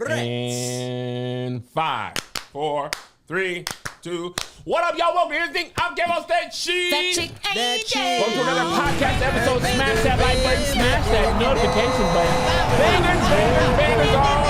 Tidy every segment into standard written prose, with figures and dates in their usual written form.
And 5, 4, 3, 2. What up, y'all? Welcome to everything. I'm Game on Stage. That chick ain't dead. Welcome to another podcast episode. Smash that like button, smash that notification button. Bangers, all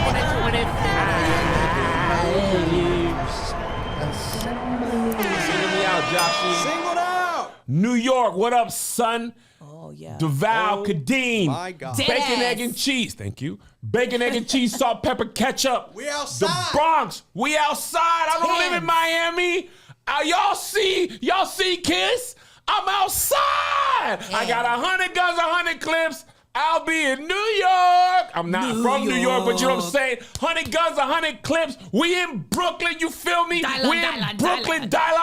2025. Singing me out, Joshy. Singled out. New York, what up, son? Oh, yeah. Deval Kadeem. My God. Bacon, egg, and cheese. Thank you. Bacon, egg, and cheese, salt, pepper, ketchup. We outside. The Bronx. We outside. I don't live in Miami. Y'all see Kiss? I'm outside. I got 100 guns, 100 clips. I'll be in New York. I'm not from New York, but you know what I'm saying? 100 guns, 100 clips. We in Brooklyn, you feel me? We in Brooklyn. Dial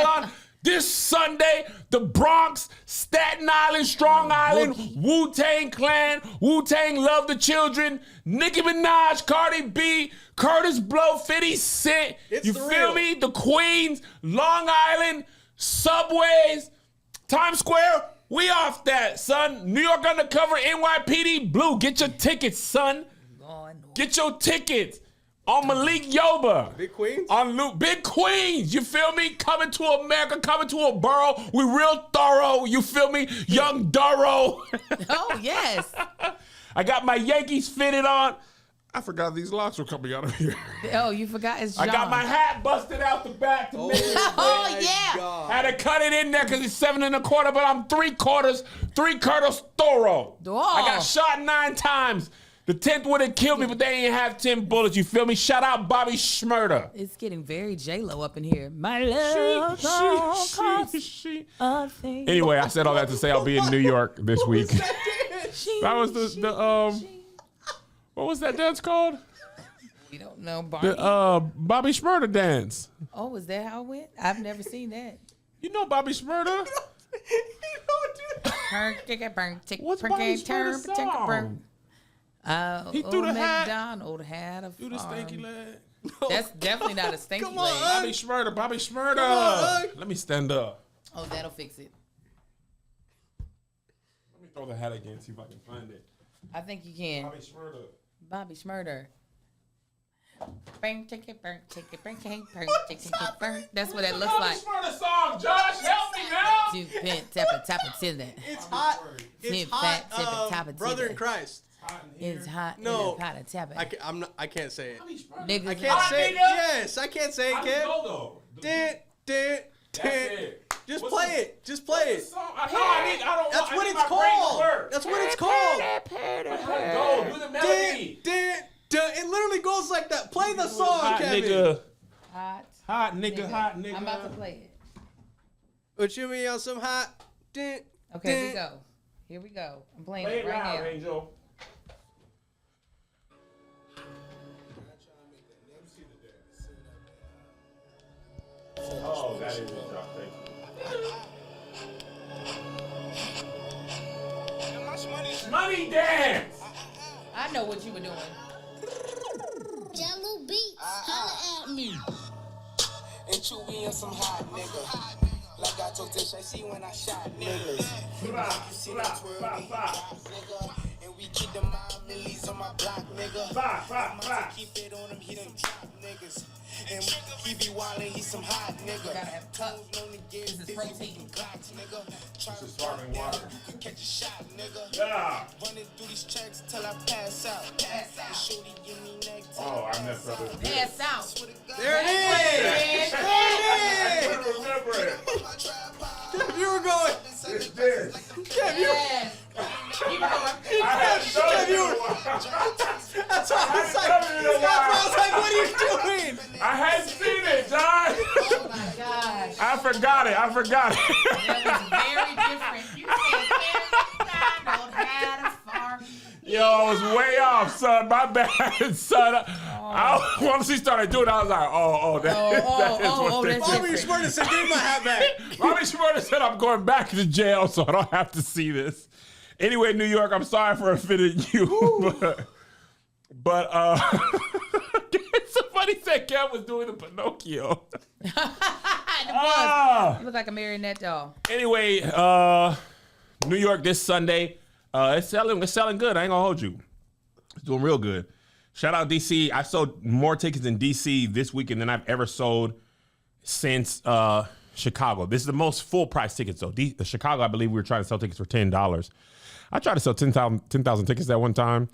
on. This Sunday, the Bronx, Staten Island, Strong Island, Wu-Tang Clan, Wu-Tang Love the Children, Nicki Minaj, Cardi B, Curtis Blow, 50 Cent. It's you the feel real. me? The Queens, Long Island, Subways, Times Square. We off that, son. New York Undercover, NYPD Blue. Get your tickets, son. Get your tickets. On Malik Yoba. Big Queens? On Luke. Big Queens. You feel me? Coming to America, coming to a borough. We real thorough. You feel me? Young Duro. Oh, yes. I got my Yankees fitted on. I forgot these locks were coming out of here. Oh, you forgot it's John. I got my hat busted out the back to make it. Oh, yeah. God. Had to cut it in there because it's 7 1/4, but I'm 3/4 thorough. Oh. I got shot 9 times. The 10th would have killed me, but they ain't have 10 bullets. You feel me? Shout out Bobby Schmurda. It's getting very J-Lo up in here. My love don't cost a thing. Anyway, I said all that to say I'll be in New York this week. That was the what was that dance called? We don't know, Barney. The Bobby Schmurda dance. Oh, is that how it went? I've never seen that. You know Bobby Schmurda? What's Bobby Schmurda's song? He threw the hat. McDonald had a Do the farm. stinky leg. That's definitely not a stinky Come leg. on. Bobby Schmurda. on. Let me stand up. Oh, that'll fix it. Let me throw the hat again, see if I can find it. I think you can. Bobby Schmurda. Bobby Schmurder. Bang, tick it, burn, tick it, burn, tick it, burn. That's what that looks like. Bobby Schmurda song, Josh, help me now. Two pin, tap it, to that. It's hot. It's Tip, hot. tip, top it, Brother tip in it. Christ. It's hot No. in the pot of tap it. I can't say it. Niggas I can't say it. Yes, I can't say it, kid. Just What's play the- it. Just play it. That's That's what it's called. That's what it's called. Go, do the melody. It literally goes like that. Play the song, Hot Kevin. nigga. Hot Hot nigga. I'm about to play it. Put you me on some hot. Okay, here we go. Here we go. I'm playing Play it it right loud, now. Angel. Oh, that is a drop. Thank you. Money dance. I know what you were doing. Jello beats, holla at me. And Chewy and some hot nigga. Like I told Tish, I see when I shot niggas. You see me twirl me, nigga. And we keep the mind millies on my block, nigga. I'm about to keep it on him, he done drop niggas. And he be wildin', he some hot nigga. Gotta have cup. This is protein. Glocks, nigga. Try to sparkling down, water. you can catch a shot, nigga. Yeah. Running through these checks till I pass out. Pass out. Shorty give me neck Oh, I messed up his Pass out. There it is. I remember it. Kev, you were going. It's this. Kev, you. Yes. Keep going. I had Kev, you were. That's why I was like, what are you doing? I hadn't seen it, John. Oh my gosh. I forgot it. That was very different. You said McDonald had a farm. Yo, I was way off, son. My bad, son. Once he started doing it, I was like, that is what that's Bobby different. Schmurda said, give me my hat back. Bobby Schmurda said I'm going back to jail, so I don't have to see this. Anyway, New York, I'm sorry for offending you, but somebody said Kev was doing the Pinocchio. It was. You look like a marionette doll. Anyway, New York this Sunday. It's selling good. I ain't gonna hold you. It's doing real good. Shout out DC. I sold more tickets in DC this weekend than I've ever sold since Chicago. This is the most full price tickets though. Chicago, I believe we were trying to sell tickets for $10. I tried to sell 10,000 tickets at one time.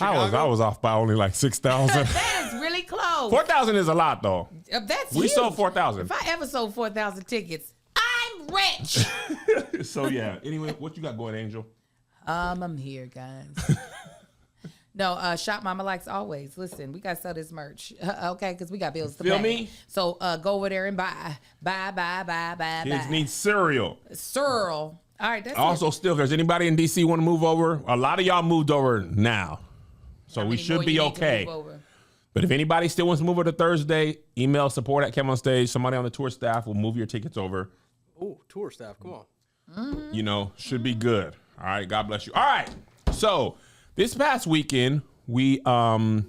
I was off by only like 6,000. That is really close. 4,000 is a lot though. That's We huge. sold 4,000. If I ever sold 4,000 tickets, I'm rich. So yeah. Anyway, what you got going, Angel? I'm here, guys. No, Shop Mama Likes always. Listen, we got to sell this merch, okay? Because we got bills to Feel pay. me? So go over there and buy. Kids need cereal. Sorrel. All right, that's Also, still, if there's anybody in DC want to move over, a lot of y'all moved over now. So we should be okay. But if anybody still wants to move over to Thursday, email support at Cam on Stage. Somebody on the tour staff will move your tickets over. Oh, tour staff, come on. You know, should be good. All right, God bless you. All right, so this past weekend we watched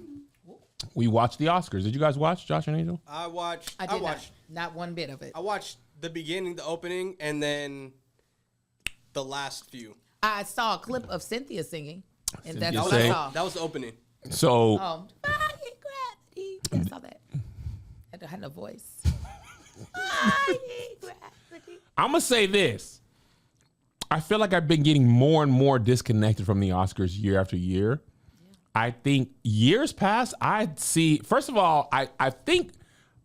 the Oscars. Did you guys watch, Josh and Angel? I watched. I did not one bit of it. I watched the beginning, the opening, and then the last few. I saw a clip of Cynthia singing, and that's Cynthia all sang. I saw. That was the opening. So Defying gravity. Yeah, I saw that. I had no voice. Defying gravity. I'm gonna say this. I feel like I've been getting more and more disconnected from the Oscars year after year. Yeah. I think years past, I'd see, first of all, I think,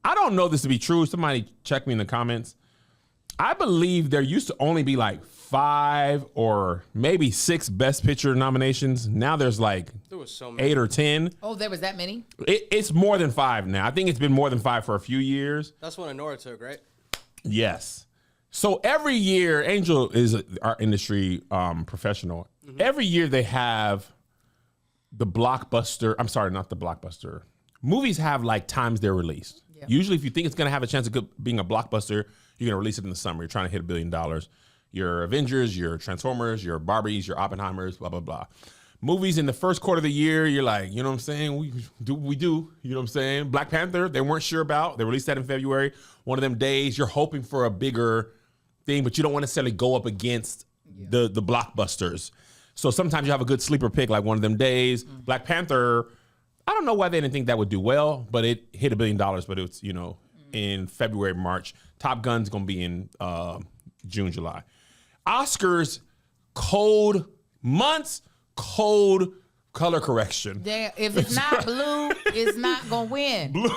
I don't know this to be true. Somebody check me in the comments. I believe there used to only be like 5 or maybe 6 Best Picture nominations. Now there's like There was so many. 8 or 10. Oh, there was that many? It's more than 5 now. I think it's been more than 5 for a few years. That's when Honora took, right? Yes. So every year, Angel is our industry professional. Mm-hmm. Every year they have the blockbuster. I'm sorry, not the blockbuster. Movies have like times they're released. Yeah. Usually if you think it's going to have a chance of being a blockbuster, you're going to release it in the summer. You're trying to hit $1 billion. Your Avengers, your Transformers, your Barbies, your Oppenheimers, blah, blah, blah. Movies in the first quarter of the year, you're like, you know what I'm saying? We do, you know what I'm saying? Black Panther, they weren't sure about. They released that in February. One of them days, you're hoping for a bigger thing, but you don't want to necessarily go up against the blockbusters. So sometimes you have a good sleeper pick, like One of Them Days. Mm-hmm. Black Panther, I don't know why they didn't think that would do well, but it hit $1 billion, but it's, you know, in February, March. Top Gun's going to be in June, July. Oscars, cold months, cold color correction. If it's not blue, it's not going to win. Blue.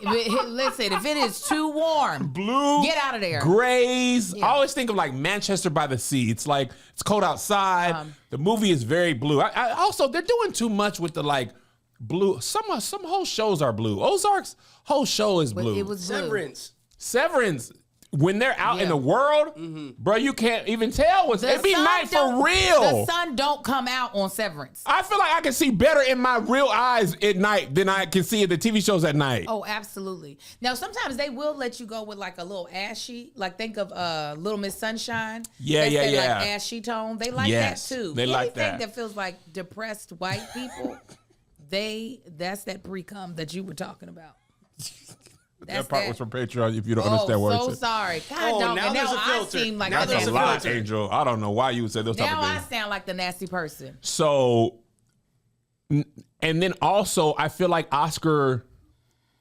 Listen, if it is too warm, blue, get out of there. Grays. Yeah. I always think of like Manchester by the Sea. It's like it's cold outside. The movie is very blue. I also, they're doing too much with the like blue. Some whole shows are blue. Ozark's whole show is blue. It was blue. Severance. When they're out in the world, bro, you can't even tell what's. It'd be night for real. The sun don't come out on Severance. I feel like I can see better in my real eyes at night than I can see in the TV shows at night. Oh, absolutely. Now, sometimes they will let you go with like a little ashy, like think of Little Miss Sunshine. Yeah. Like ashy tone. They like that too. They like that. Anything that feels like depressed white people, that's that pre-cum that you were talking about. That part was from Patreon if you don't understand what I'm so sorry. God, now there's a filter. I seem like that's a lot, Angel. I don't know why you would say those type of things. Now I sound like the nasty person. So, and then also, I feel like Oscar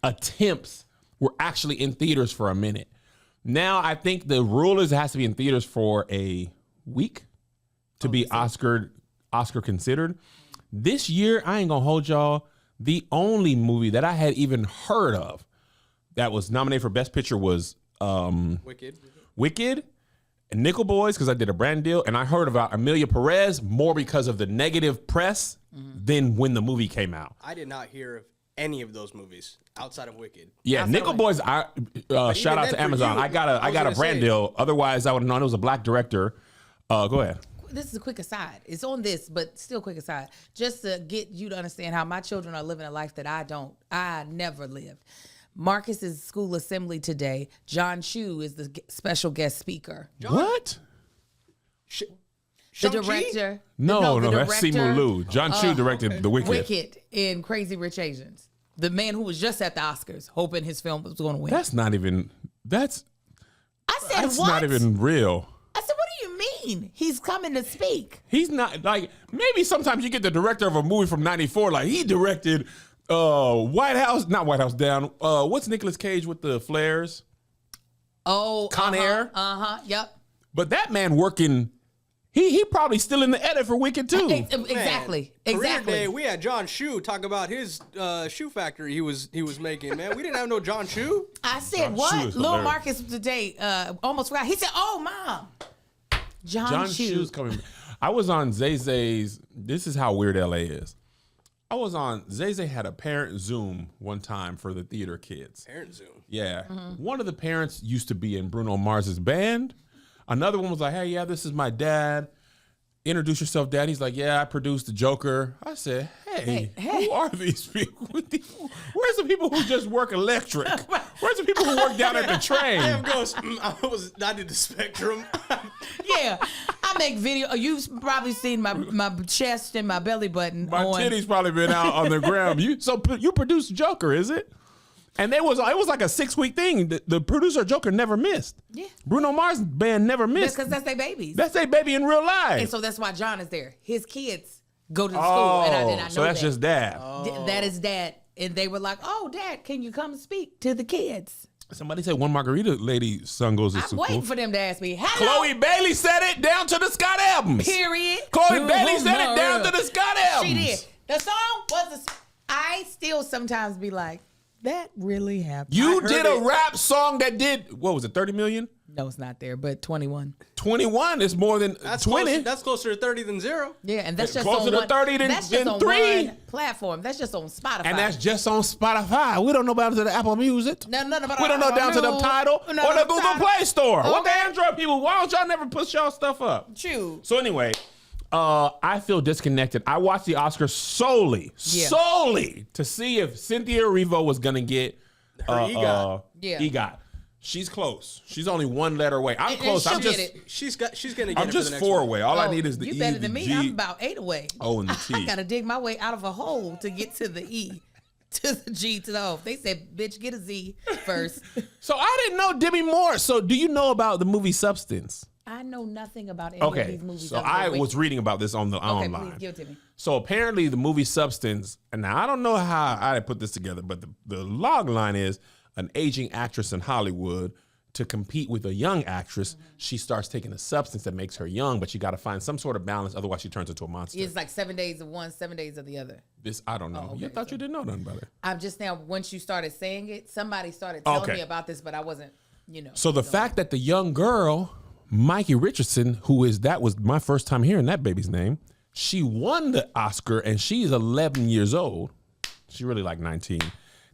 attempts were actually in theaters for a minute. Now I think the rule is it has to be in theaters for a week to be Oscar considered. This year, I ain't gonna hold y'all. The only movie that I had even heard of that was nominated for Best Picture was Wicked, and Nickel Boys, because I did a brand deal, and I heard about Amelia Perez more because of the negative press than when the movie came out. I did not hear of any of those movies outside of Wicked. Yeah, Nickel Boys. Shout out to Amazon. I got a brand deal. Otherwise, I would have known it was a black director. Go ahead. This is a quick aside. It's on this, but still quick aside. Just to get you to understand how my children are living a life that I never lived. Marcus's school assembly today, John Chu is the special guest speaker. What? The director. No, the that's Simu Liu. John Chu directed The Wicked. Wicked in Crazy Rich Asians. The man who was just at the Oscars, hoping his film was going to win. That's not even. That's I said that's what? not even real. I said, what do you mean? mean? He's coming to speak. He's not like, maybe sometimes you get the director of a movie from 94, like he directed White House Down. What's Nicolas Cage with the flares? Oh, Con Air. Yep. But that man working, he probably still in the edit for Wicked too. Exactly. Career Exactly. Day, we had John Shoe talk about his shoe factory he was making, man. We didn't have no John Shoe. I said, John Shoe what? is Lil hilarious. Marcus today almost forgot. He said, oh, Mom. John Shoe's coming. I was on Zay Zay's. This is how weird LA is. I was on Zay Zay had a parent Zoom one time for the theater kids. Parent Zoom. Yeah. One of the parents used to be in Bruno Mars's band. Another one was like, hey, yeah, this is my dad. Introduce yourself, Dad. He's like, yeah, I produced the Joker. I said, hey, who are these people? Where's the people who just work electric? Where's the people who work down at the train? Damn goes, I did the Spectrum. Yeah. I make video. You've probably seen my chest and my belly button. My titties probably been out on the ground. You produced Joker, is it? And it was like a 6-week thing. The producer Joker never missed. Yeah. Bruno Mars band never missed. Because that's their babies. That's their baby in real life. And so that's why John is there. His kids go to the school, and I did not know so that's just Dad. That is Dad. And they were like, oh, Dad, can you come speak to the kids? Somebody said one margarita lady son goes to I'm school. waiting for them to ask me. Hello. Chloe Bailey said it down to the Scott albums. Period. Chloe Bailey said it down to the Scott albums. She did. The song was I still sometimes be like, that really happened. You did a rap song that did, what was it, 30 million? No, it's not there, but 21. 21 is more than 20. That's closer to 30 than 0. Yeah, and that's just Closer on to one, 30 than- that's than just on 3. one platform. That's just on Spotify. And that's just on Spotify. We don't know about it to the Apple Music. No, about We don't know down to the Tidal or the Google Play Store. What the Okay. Android people? Why don't y'all never push y'all stuff up? True. So anyway, I feel disconnected. I watched the Oscars solely to see if Cynthia Erivo was gonna get EGOT. EGOT. She's close. She's only one letter away. I'm close. she'll I'm get just it. She's gonna get I'm it just for the next 4 one. away. All I need is the you E, better the than me. G, I'm about 8 away. O, and the T. I gotta dig my way out of a hole to get to the E, to the G, to the O. They said, "Bitch, get a Z first." So I didn't know Demi Moore. So do you know about the movie Substance? I know nothing about any of Okay, these movies. so I was reading about this on the online. Please give it to me. So apparently the movie Substance, and now I don't know how I put this together, but the log line is an aging actress in Hollywood to compete with a young actress. She starts taking a substance that makes her young, but you got to find some sort of balance, otherwise she turns into a monster. It's like 7 days of one, 7 days of the other. This, I don't know. Oh, okay, You thought you didn't know nothing about it. I'm just now, once you started saying it, somebody started telling me about this, but I wasn't, So the fact that the young girl, Mikey Richardson, that was my first time hearing that baby's name, she won the Oscar and she's 11 years old. She really like 19.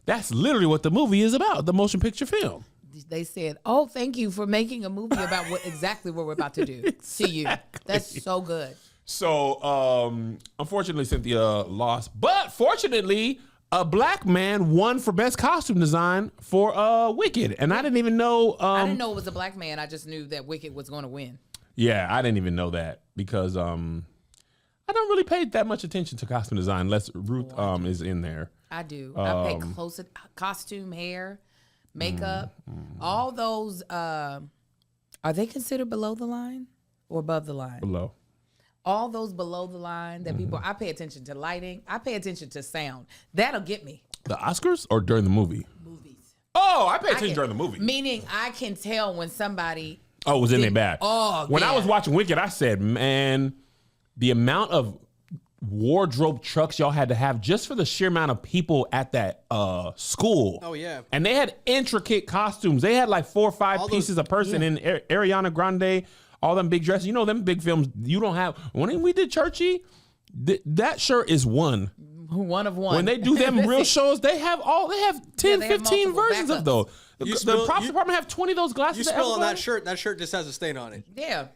That's literally what the movie is about, the motion picture film. they said, oh, thank you for making a movie about exactly what we're about to do to you. That's so good. So, unfortunately, Cynthia lost. But fortunately, a black man won for best costume design for Wicked. And I didn't even know. I didn't know it was a black man. I just knew that Wicked was going to win. Yeah, I didn't even know that because I don't really pay that much attention to costume design unless Ruth is in there. I do. I pay close costume, hair, makeup, all those. Are they considered below the line or above the line? Below. All those below the line that people, I pay attention to lighting. I pay attention to sound. That'll get me. The Oscars or during the movie? Movies. Oh, I pay attention during the movie. Meaning I can tell when somebody. Oh, was in there bad. Oh, when I yeah. was watching Wicked, I said, man, the amount of wardrobe trucks y'all had to have just for the sheer amount of people at that school. Oh, yeah. And they had intricate costumes. They had like 4 or 5 All pieces those- a person in Ariana Grande, all them big dresses. You know, them big films, you don't have. When we did Churchy, that shirt is one. One of one. When they do them real shows, they have 10, they have 15 multiple versions of those. The props department have 20 of those glasses. You that spill on everybody- that shirt just has a stain on it. Yeah.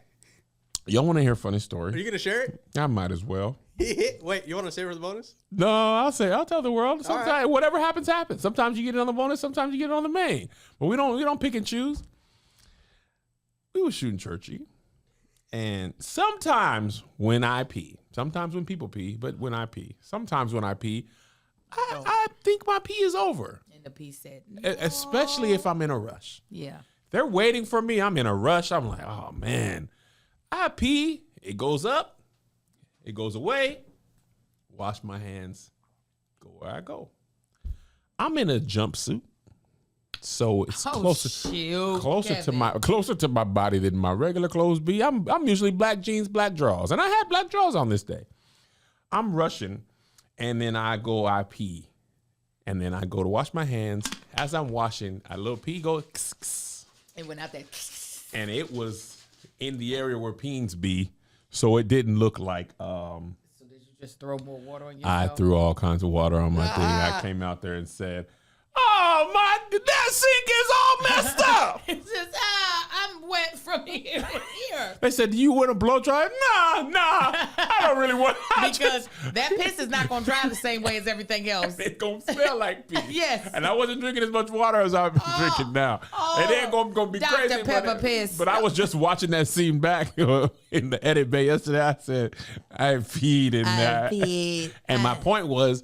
Y'all want to hear a funny Are story? you going to share it? I might as well. Wait, you want to save for the bonus? No, I'll tell the world. Sometimes right. whatever happens, happens. Sometimes you get it on the bonus, sometimes you get it on the main. But we don't pick and choose. We were shooting Churchy. And sometimes when I pee, sometimes when people pee, but when I pee, sometimes when I pee, I think my pee is over. And the piece said, Especially if I'm in a rush. yeah. They're waiting for me. I'm in a rush. I'm like, oh man, I pee. It goes up. It goes away. Wash my hands. Go where I go. I'm in a jumpsuit. So it's closer to my body than my regular clothes be. I'm usually black jeans, black drawers, and I had black drawers on this day. I'm rushing, and then I pee, and then I go to wash my hands. As I'm washing, a little pee goes. It went out there, and it was in the area where peens be, so it didn't look like. So did you just throw more water on yourself? I threw all kinds of water on my thing. I came out there and said, "Oh my, that sink is all messed up." It's just I'm wet from here to here. They said, "Do you want a blow dryer?" Nah, I don't really want. Because that piss is not gonna dry the same way as everything else. It's gonna smell like pee. Yes. And I wasn't drinking as much water as I'm drinking now. It ain't gonna be Dr. crazy. Pepper piss. But I was just watching that scene back in the edit bay yesterday. I said, I peed in that. And my point was,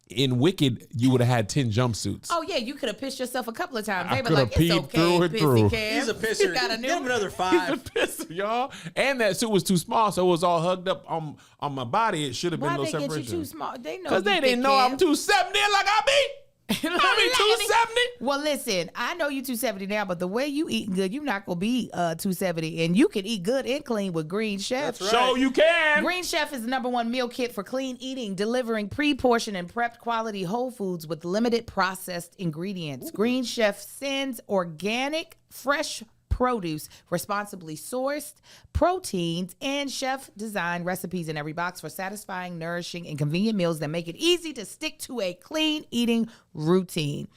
in Wicked, you would have had 10 jumpsuits. Oh yeah, you could have pissed yourself a couple of times. I They were coulda like, "It's peed okay, through and through." Pissy Cam. He's a pisser. You got a new Give him another He's a 5. pisser, y'all. And that suit was too small, so it was all hugged up on my body. It should have been Why a they little get separation. you too small? They know Because they you didn't thick, know Cam. I'm 270 like I be. I be 270. Well, listen, I know you 270 now, but the way you eating good, you're not gonna be 270, and you can eat good and clean with Green Chef. That's right. So you can. Green Chef is the #1 meal kit for clean eating, delivering pre-portioned and prepped quality whole foods with limited processed ingredients. Green Chef sends organic, fresh produce, responsibly sourced, proteins, and chef-designed recipes in every box for satisfying, nourishing, and convenient meals that make it easy to stick to a clean eating routine.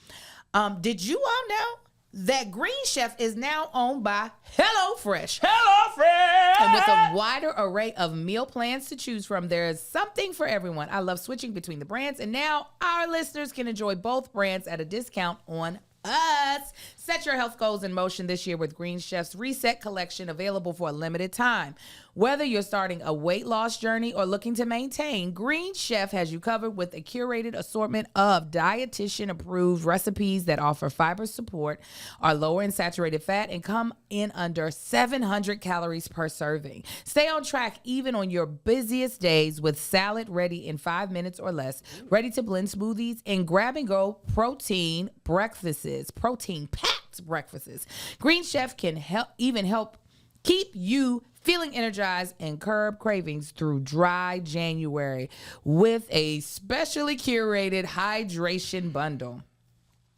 Did you all know that Green Chef is now owned by HelloFresh? HelloFresh. And with a wider array of meal plans to choose from, there is something for everyone. I love switching between the brands, and now our listeners can enjoy both brands at a discount on us. Set your health goals in motion this year with Green Chef's Reset Collection, available for a limited time. Whether you're starting a weight loss journey or looking to maintain, Green Chef has you covered with a curated assortment of dietitian-approved recipes that offer fiber support, are lower in saturated fat, and come in under 700 calories per serving. Stay on track even on your busiest days with salad ready in 5 minutes or less, ready to blend smoothies, and grab-and-go protein breakfasts, protein-packed breakfasts. Green Chef can help keep you feeling energized and curb cravings through dry January with a specially curated hydration bundle.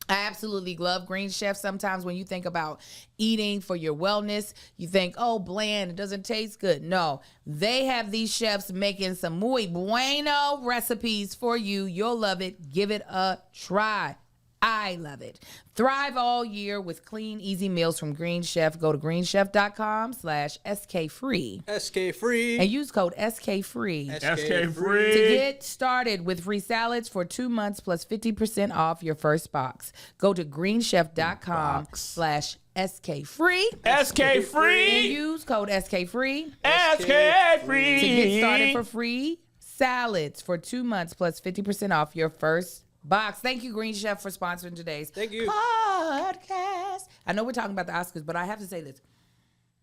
I absolutely love Green Chef. Sometimes when you think about eating for your wellness, you think, oh, bland, it doesn't taste good. No, they have these chefs making some muy bueno recipes for you. You'll love it. Give it a try. I love it. Thrive all year with clean, easy meals from Green Chef. Go to greenchef.com/SKFree. SK-free. And use code SKFree. SK-free. To get started with free salads for 2 months plus 50% off your first box. Go to greenchef.com/SKFree. SK-free. And use code SKFree. SK-free. To get started for free salads for 2 months plus 50% off your first box. Thank you, Green Chef, for sponsoring today's podcast. I know we're talking about the Oscars, but I have to say this.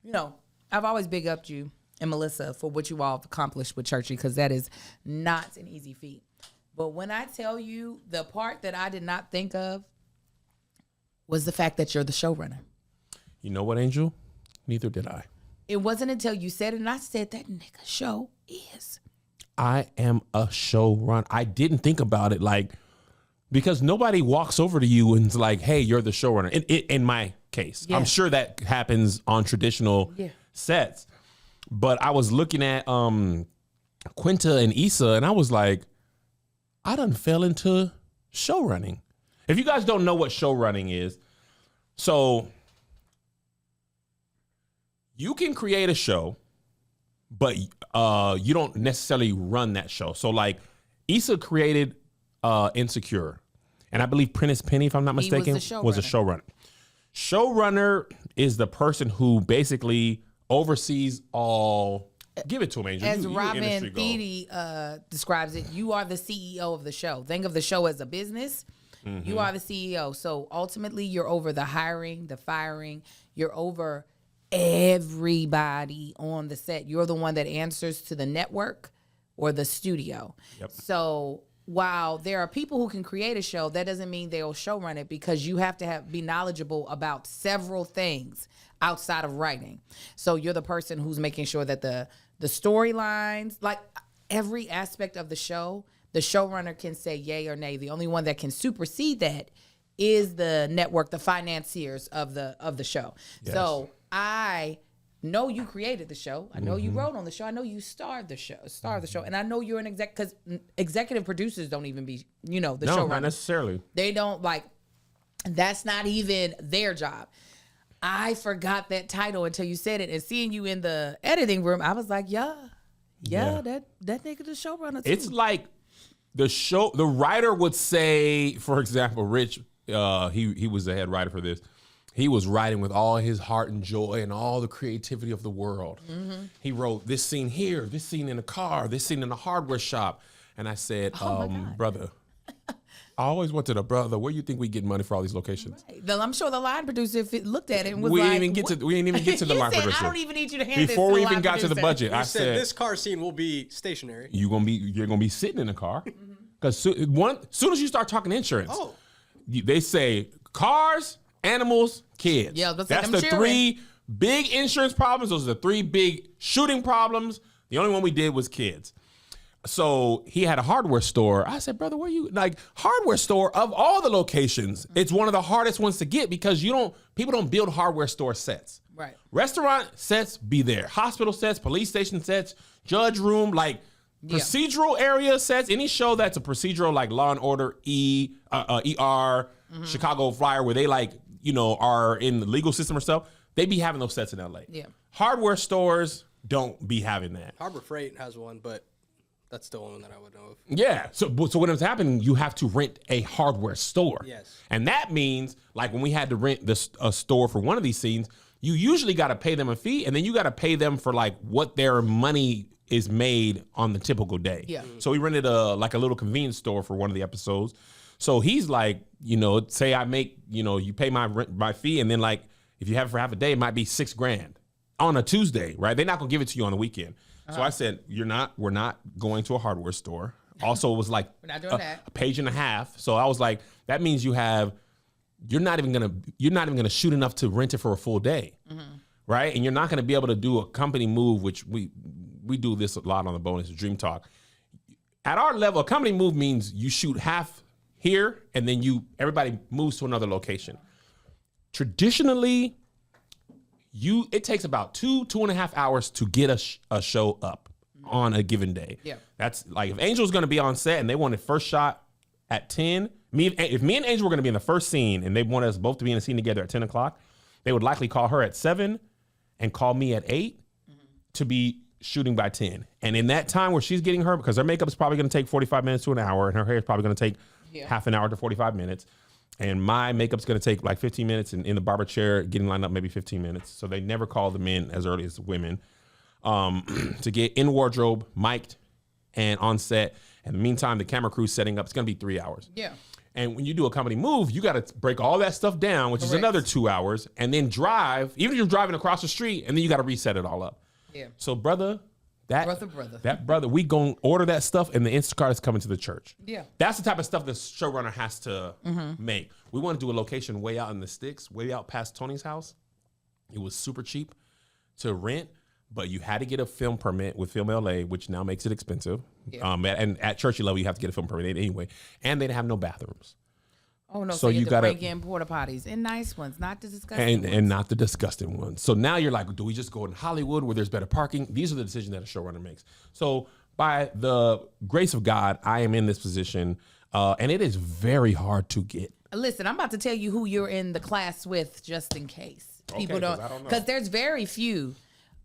You know, I've always big upped you and Melissa for what you all have accomplished with Churchy, because that is not an easy feat. But when I tell you, the part that I did not think of was the fact that you're the showrunner. You know what, Angel? Neither did I. It wasn't until you said it, and I said, that nigga show is. I am a showrunner. I didn't think about it because nobody walks over to you and is like, hey, you're the showrunner. In my case, Yeah. I'm sure that happens on traditional sets. But I was looking at Quinta and Issa, and I was like, I done fell into showrunning. If you guys don't know what showrunning is, so you can create a show, but you don't necessarily run that show. So like Issa created Insecure. And I believe Prentice Penny, if I'm not mistaken, was a showrunner. Showrunner is the person who basically oversees all. Give it to him, Angel. As You Robin industry gold. Thede describes it, you are the CEO of the show. Think of the show as a business. Mm-hmm. You are the CEO. So ultimately, you're over the hiring, the firing. You're over everybody on the set. You're the one that answers to the network or the studio. Yep. So while there are people who can create a show, that doesn't mean they'll show run it, because you have to be knowledgeable about several things outside of writing. So you're the person who's making sure that the storylines, like every aspect of the show, the showrunner can say yay or nay. The only one that can supersede that is the network, the financiers of the show. Yes. So I know you created the show. I know you wrote on the show. I know you starred the show, and I know you're an exec, because executive producers don't even be, the showrunner. No, not necessarily. They don't, like, that's not even their job. I forgot that title until you said it, and seeing you in the editing room, I was like, yeah. that nigga the showrunner too. It's like the writer would say, for example, Rich, he was the head writer for this. He was writing with all his heart and joy and all the creativity of the world. Mm-hmm. He wrote this scene here, this scene in a car, this scene in a hardware shop. And I said, brother, I always wanted a brother. Where you think we get money for all these locations? Right. I'm sure the line producer, if it looked at it and was we like, didn't even get to the line producer. I don't even need you to hand Before this we to even line got to the producer. budget, I said this car scene will be stationary. you're gonna be sitting in the car, because soon as you start talking insurance, they say cars, animals, kids. Yeah, that's the three big insurance problems. Those are the three big shooting problems. The only one we did was kids. So he had a hardware store. I said, brother, where you, like, hardware store of all the locations, it's one of the hardest ones to get, because people don't build hardware store sets. Right. Restaurant sets be there. Hospital sets, police station sets, judge room, like procedural area sets. Any show that's a procedural, like Law and Order, ER, Chicago Flyer, where they are in the legal system or stuff, they be having those sets in LA. Yeah. Hardware stores don't be having that. Harbor Freight has one, but that's the one that I would know of. Yeah. So when it's happening, you have to rent a hardware store. Yes. And that means, like, when we had to rent a store for one of these scenes, you usually got to pay them a fee, and then you got to pay them for, like, what their money is made on the typical day. Yeah. So we rented a little convenience store for one of the episodes. So he's like, say I make, you pay my fee, and then, like, if you have it for half a day, it might be $6,000 on a Tuesday, right? They're not gonna give it to you on the weekend. So I said, we're not going to a hardware store. Also, it was like We're not doing that. a page and a half. So I was like, that means you're not even gonna shoot enough to rent it for a full day, right? And you're not gonna be able to do a company move, which we do this a lot on the bonus Dream Talk. At our level, a company move means you shoot half here, and then everybody moves to another location. Traditionally, it takes about 2.5 hours to get a show up on a given day. Yeah. That's like, if Angel's going to be on set and they wanted first shot at 10, if me and Angel were going to be in the first scene and they wanted us both to be in a scene together at 10 o'clock, they would likely call her at 7 and call me at 8 to be shooting by 10. And in that time where she's getting her, because her makeup is probably going to take 45 minutes to an hour, and her hair is probably going to take half an hour to 45 minutes. And my makeup's going to take like 15 minutes, and in the barber chair, getting lined up maybe 15 minutes. So they never call the men as early as the women to get in wardrobe, mic'd, and on set. In the meantime, the camera crew's setting up. It's going to be 3 hours. Yeah. And when you do a company move, you got to break all that stuff down, which is another 2 hours, and then drive, even if you're driving across the street, and then you got to reset it all up. Yeah. So, brother, we gonna order that stuff, and the Instacart is coming to the church. Yeah. That's the type of stuff the showrunner has to make. We want to do a location way out in the sticks, way out past Tony's house. It was super cheap to rent, but you had to get a film permit with Film LA, which now makes it expensive. Yeah. And at churchy level, you have to get a film permit anyway. And they didn't have no bathrooms. Oh no! So you you got to gotta break in porta potties and nice ones, not the disgusting ones. And not the disgusting ones. So now you're like, do we just go in Hollywood where there's better parking? These are the decisions that a showrunner makes. So by the grace of God, I am in this position, and it is very hard to get. Listen, I'm about to tell you who you're in the class with, just in case people don't, because there's very few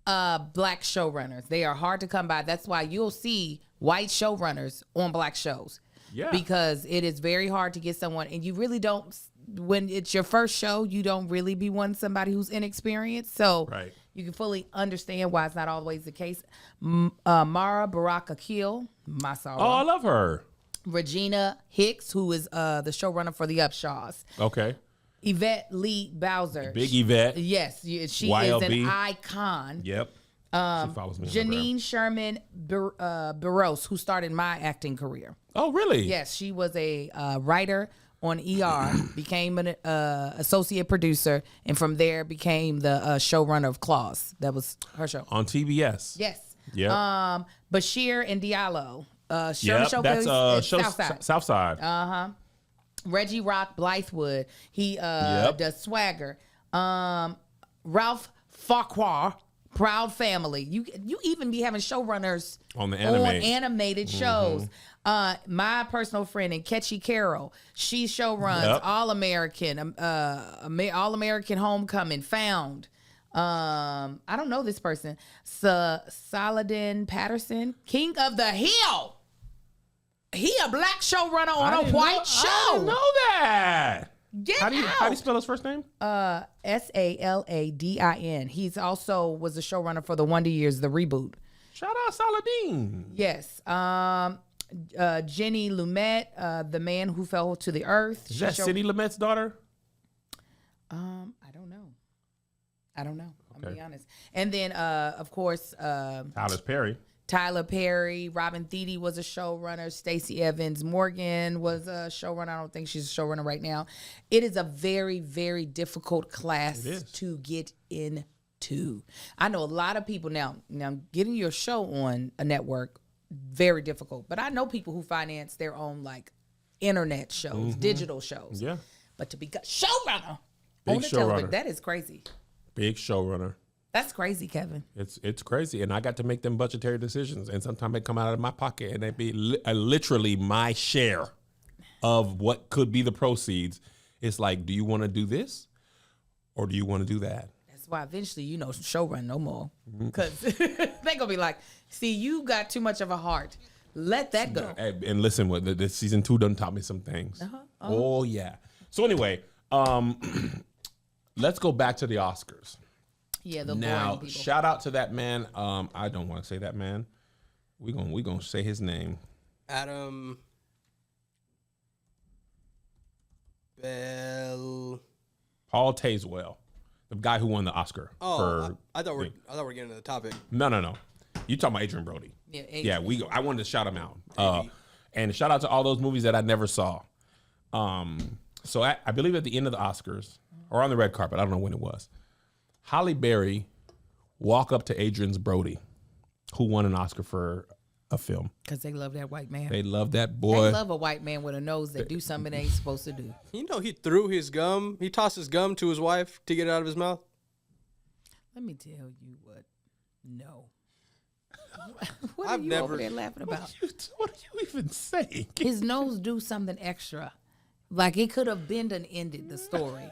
black showrunners. They are hard to come by. That's why you'll see white showrunners on black shows. Yeah. Because it is very hard to get someone, and you really don't, when it's your first show, you don't really be wanting somebody who's inexperienced. So you can fully understand why it's not always the case. Mara Baraka Akil, Masara. Oh, I love her. Regina Hicks, who is the showrunner for The Upshaws. Okay. Yvette Lee Bowser. Big Yvette. Yes, she is YLB. an icon. Yep. She follows me on Janine Sherman Barros, who started my acting career. Oh, really? Yes, she was a writer on ER, became an associate producer, and from there became the showrunner of Claws. That was her show. On TBS. Yes. Yep. Bashir and Diallo. Yep. Showbiz That's Southside. Southside. Reggie Rock Blythewood. He does Swagger. Ralph Farquhar, Proud Family. You even be having showrunners On the animated shows. My personal friend Nkechi Carroll, she showruns All American, All American Homecoming, Found. I don't know this person. Saladin Patterson, King of the Hill. He a black showrunner on a white show. I didn't know that. Get How do you out. spell his first name? Saladin. He's also was a showrunner for the Wonder Years, the reboot. Shout out Saladin. Yes. Jenny Lumet, The Man Who Fell to the Earth. Is that Sidney Lumet's daughter? I don't know. I'm Okay. being honest. And then, of course, Tyler Perry, Robin Thede was a showrunner. Stacey Evans Morgan was a showrunner. I don't think she's a showrunner right now. It is a very, very difficult class to get into. I know a lot of people now getting your show on a network, very difficult. But I know people who finance their own like internet shows, digital shows. Yeah. But to be showrunner Big on the showrunner. television, that is crazy. Big showrunner. That's crazy, Kevin. It's crazy, and I got to make them budgetary decisions, and sometimes they come out of my pocket, and they be literally my share of what could be the proceeds. It's like, do you want to do this, or do you want to do that? That's why eventually, showrun no more, because they gonna be like, see, you got too much of a heart. Let that go. And listen, what the season 2 done taught me some things. Oh yeah. So anyway, let's go back to the Oscars. Yeah, the Now, boring people. shout out to that man. I don't want to say that man. We gonna say his name. Adam Bell. Paul Tazewell, the guy who won the Oscar. Oh, I thought we're getting to the topic. No. You talking about Adrian Brody? Yeah, Adrian. Yeah. I wanted to shout him out. And shout out to all those movies that I never saw. So I believe at the end of the Oscars or on the red carpet, I don't know when it was, Halle Berry walk up to Adrian Brody, who won an Oscar for a film. Because they love that white man. They love that boy. They love a white man with a nose that do something they ain't supposed to do. You know, he threw his gum. He tossed his gum to his wife to get it out of his mouth. Let me tell you what. No. What are you over there laughing about? What are you even saying? His nose do something extra. Like it could have been done ended the story.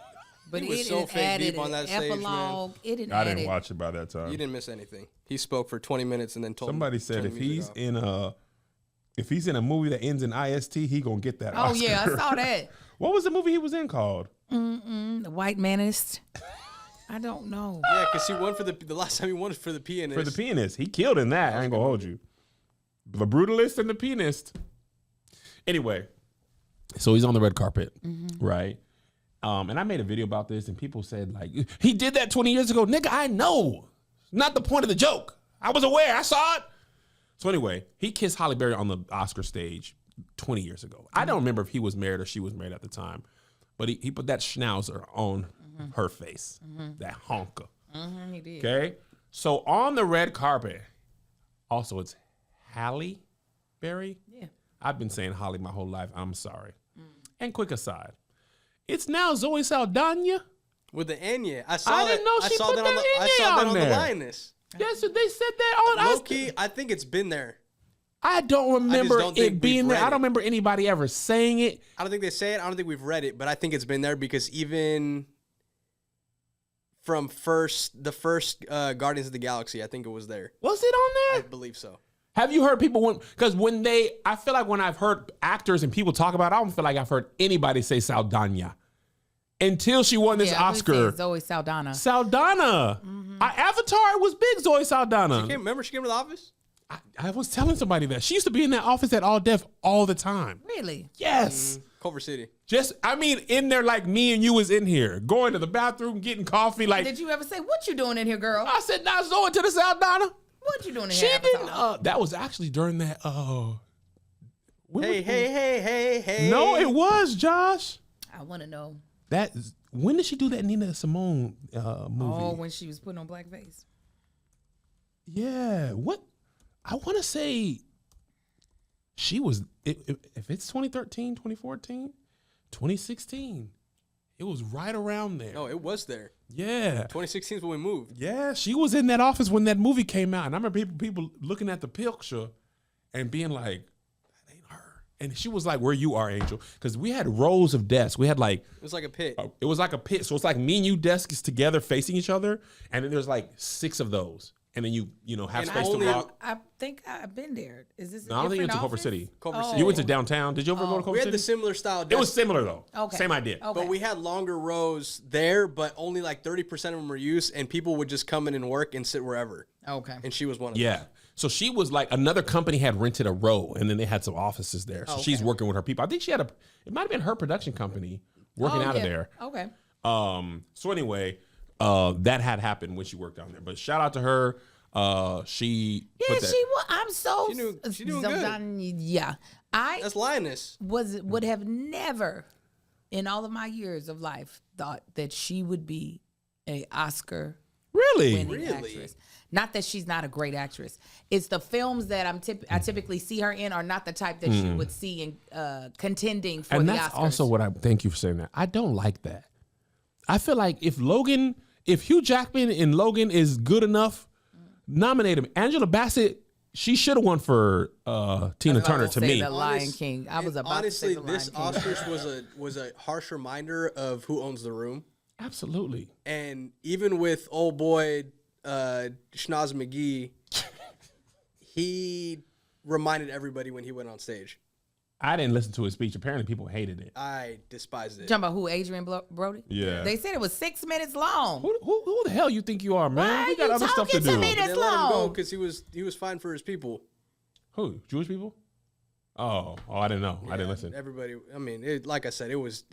But He was it so didn't fake add deep it on that stage, epilogue. man. It didn't I add didn't it. watch it by that time. You didn't miss anything. He spoke for 20 minutes and then told Somebody said turned if the music he's off. in a movie that ends in IST, he gonna get that Oh Oscar. yeah, I saw that. What was the movie he was in called? The white manist. I don't know. Yeah, because he won for the last time he won for the pianist. For the pianist. He killed in that. I ain't gonna hold you. The Brutalist and the Pianist. Anyway, so he's on the red carpet, right? And I made a video about this, and people said, like, he did that 20 years ago. Nigga, I know. Not the point of the joke. I was aware. I saw it. So anyway, he kissed Halle Berry on the Oscar stage 20 years ago. I don't remember if he was married or she was married at the time, but he put that schnauzer on her face, that honker. He did. Okay? So on the red carpet, also it's Halle Berry. Yeah. I've been saying Holly my whole life. I'm sorry. And quick aside, it's now Zoe Saldana. With the Enya. I saw I that. didn't know she put that on there. the Lioness. Yes, they said that on Low key, I think it's been there. I don't remember don't think it being we've there. read I don't it. remember anybody ever saying it. I don't think they say it. I don't think we've read it, but I think it's been there because even from the first Guardians of the Galaxy, I think it was there. Was it on I there? believe so. Have you heard people I feel like when I've heard actors and people talk about it, I don't feel like I've heard anybody say Saldana until she won this Oscar. Zoe Saldana. Saldana. Avatar was big Zoe Saldana. Remember she came to the office? I was telling somebody that she used to be in that office at All Def all the time. Really? Yes. Culver City. In there like me and you was in here, going to the bathroom, getting coffee. Like, Did you ever say, what you doing in here, girl? I said, "Nah, Zoe to the South, Donna." What you doing in She here? didn't. Avatar? That was actually during that. Hey. No, it was Josh. I want to know. When did she do that Nina Simone movie? Oh, when she was putting on blackface. Yeah. What? I want to say she was, if it's 2013, 2014, 2016, it was right around there. No, it was there. Yeah. 2016 is when we moved. Yeah, she was in that office when that movie came out. And I remember people looking at the picture and being like, that ain't her. And she was like, where you are, Angel. Because we had rows of desks. We had like. It was like a pit. It was like a pit. So it's like me and you desks together facing each other. And then there's like 6 of those. And then you have And space to only- walk. I think I've been there. Is this? No, I don't think you went to Culver office? City. Culver Oh. City. You went to downtown. Did you ever go to Culver We had City? the similar style It desk, was similar though. Okay. Same idea. Okay. but we had longer rows there, but only like 30% of them were used, and people would just come in and work and sit wherever. Okay. And she was one of them. Yeah. So she was like, another company had rented a row and then they had some offices there. So she's working with her people. I think she had it might have been her production company working out of there. Okay. So anyway, that had happened when she worked down there. But shout out to her. She Yeah, put that, she was. I'm so. She doing good. Yeah, I That's lioness. would have never, in all of my years of life, thought that she would be a Oscar really? winning Really? actress. Not that she's not a great actress. It's the films that I typically see her in are not the type that she would see in contending for And the that's Oscars. also what thank you for saying that. I don't like that. I feel like if Hugh Jackman in Logan is good enough, nominate him. Angela Bassett, she should have won for Tina Turner to say me. The Lion King. I was about Honestly, to say the this Lion King. Oscars was a harsh reminder of who owns the room. Absolutely. And even with old boy Schnoz McGee, he reminded everybody when he went on stage. I didn't listen to his speech. Apparently, people hated it. I despised it. Talking about who? Adrian Brody? Yeah. They said it was 6 minutes long. Who the hell you think you are, man? Why We got you other stuff to talking to do. me? They That's let him go long. because he was fine for his people. Who? Jewish people? Oh, I didn't know. I didn't listen. Everybody. I mean, like I said, it was,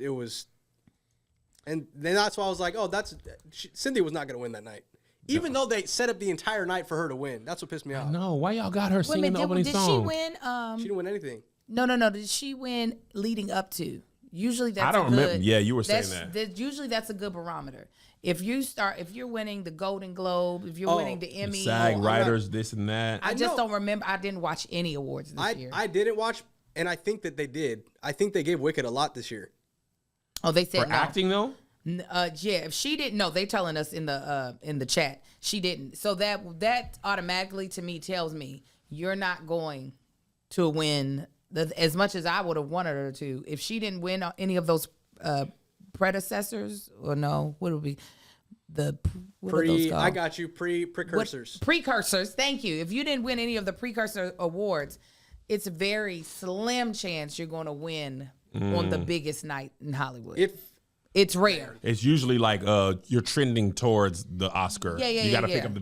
and then that's why I was like, oh, Cynthia was not going to win that night, even though they set up the entire night for her to win. That's what pissed me off. No, why y'all got her Wait a singing minute, the opening did song? she win? She didn't win anything. No. Did she win leading up to? Usually that's I don't a good, remember. Yeah, you were saying that. Usually that's a good barometer. If you're winning the Golden Globe, if you're winning the Emmy, SAG I'm writers, this and that. I just know. don't remember. I didn't watch any awards this year. I didn't watch, and I think that they did. I think they gave Wicked a lot this year. Oh, they said For no. acting though? Yeah, if she didn't, no, they telling us in the chat she didn't. So that automatically to me tells me you're not going to win as much as I would have wanted her to. If she didn't win any of those predecessors, or no, what would be what are those called? I got you. Precursors. Precursors. Thank you. If you didn't win any of the precursor awards, it's a very slim chance you're going to win on the biggest night in Hollywood. It's rare. It's usually like you're trending towards the Oscar. Yeah, You got to pick yeah. up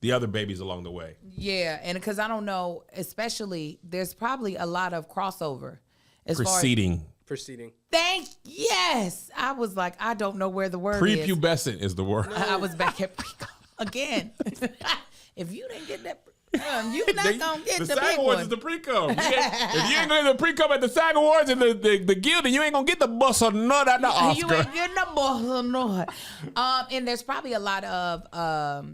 the other babies along the way. Yeah, and because I don't know, especially there's probably a lot of crossover as Preceding. Yes, I was like, I don't know where the word is. Prepubescent is the word. I was back at again. If you didn't get that, you're not gonna get the SAG big Awards one. is the pre-cum. If you ain't going to the pre-cum at the SAG Awards and the Guild, then you ain't going to get the bus or nut at the Oscar. You ain't getting the boss or not. And there's probably a lot of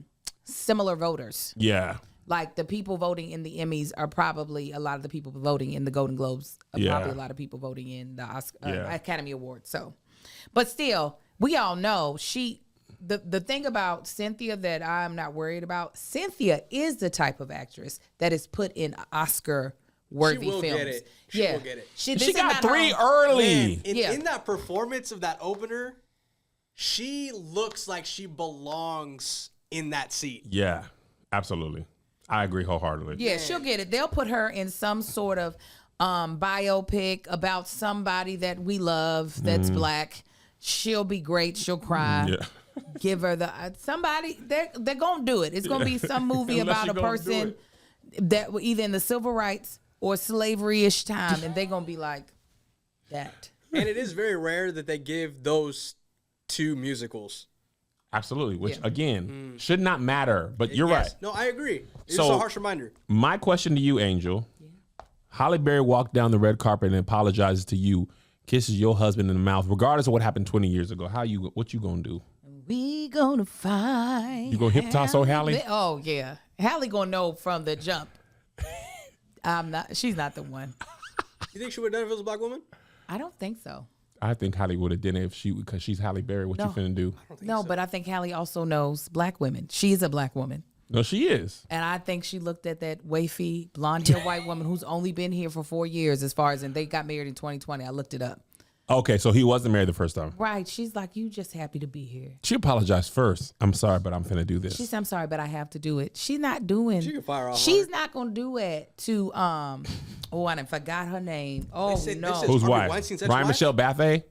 similar voters. Yeah. Like the people voting in the Emmys are probably a lot of the people voting in the Golden Globes. Are probably a lot of people voting in the Oscar, Academy Awards. So, but still, we all know the thing about Cynthia that I'm not worried about. Cynthia is the type of actress that is put in Oscar-worthy films. She will get it. She will get it. She got 3 early. Man, in that performance of that opener, she looks like she belongs in that seat. Yeah, absolutely. I agree wholeheartedly. Yeah, she'll get it. They'll put her in some sort of biopic about somebody that we love that's black. She'll be great. She'll cry. Yeah. Give her the somebody. They're gonna do it. It's gonna be some movie Unless about she a gonna do person. it. that were either in the civil rights or slavery-ish time, and they're gonna be like that. And it is very rare that they give those two musicals. Absolutely, which again should not matter. But you're Yes. right. No, I agree. It's So- a harsh reminder. My question to you, Angel. Halle Berry walked down the red carpet and apologizes to you, kisses your husband in the mouth, regardless of what happened 20 years ago. What you gonna do? We gonna find. You gonna hip toss old Halle? Oh yeah, Halle gonna know from the jump. I'm not. She's not the one. You think she would have done it if it was a black woman? I don't think so. I think Halle would have done it because she's Halle Berry. What you finna do? No, but I think Halle also knows black women. She's a black woman. No, she is. And I think she looked at that wafy, blonde-haired white woman who's only been here for 4 years and they got married in 2020. I looked it up. Okay, so he wasn't married the first time. Right. She's like, you just happy to be here. She apologized first. I'm sorry, but I'm finna do this. She said, I'm sorry, but I have to do it. She's not doing. She can fire off She's hard. not going to do it to, I done forgot her name. Oh, They said- no. they said- Who's Harvey wife? Weinstein's Ryan ex-wife? Michelle Bathe?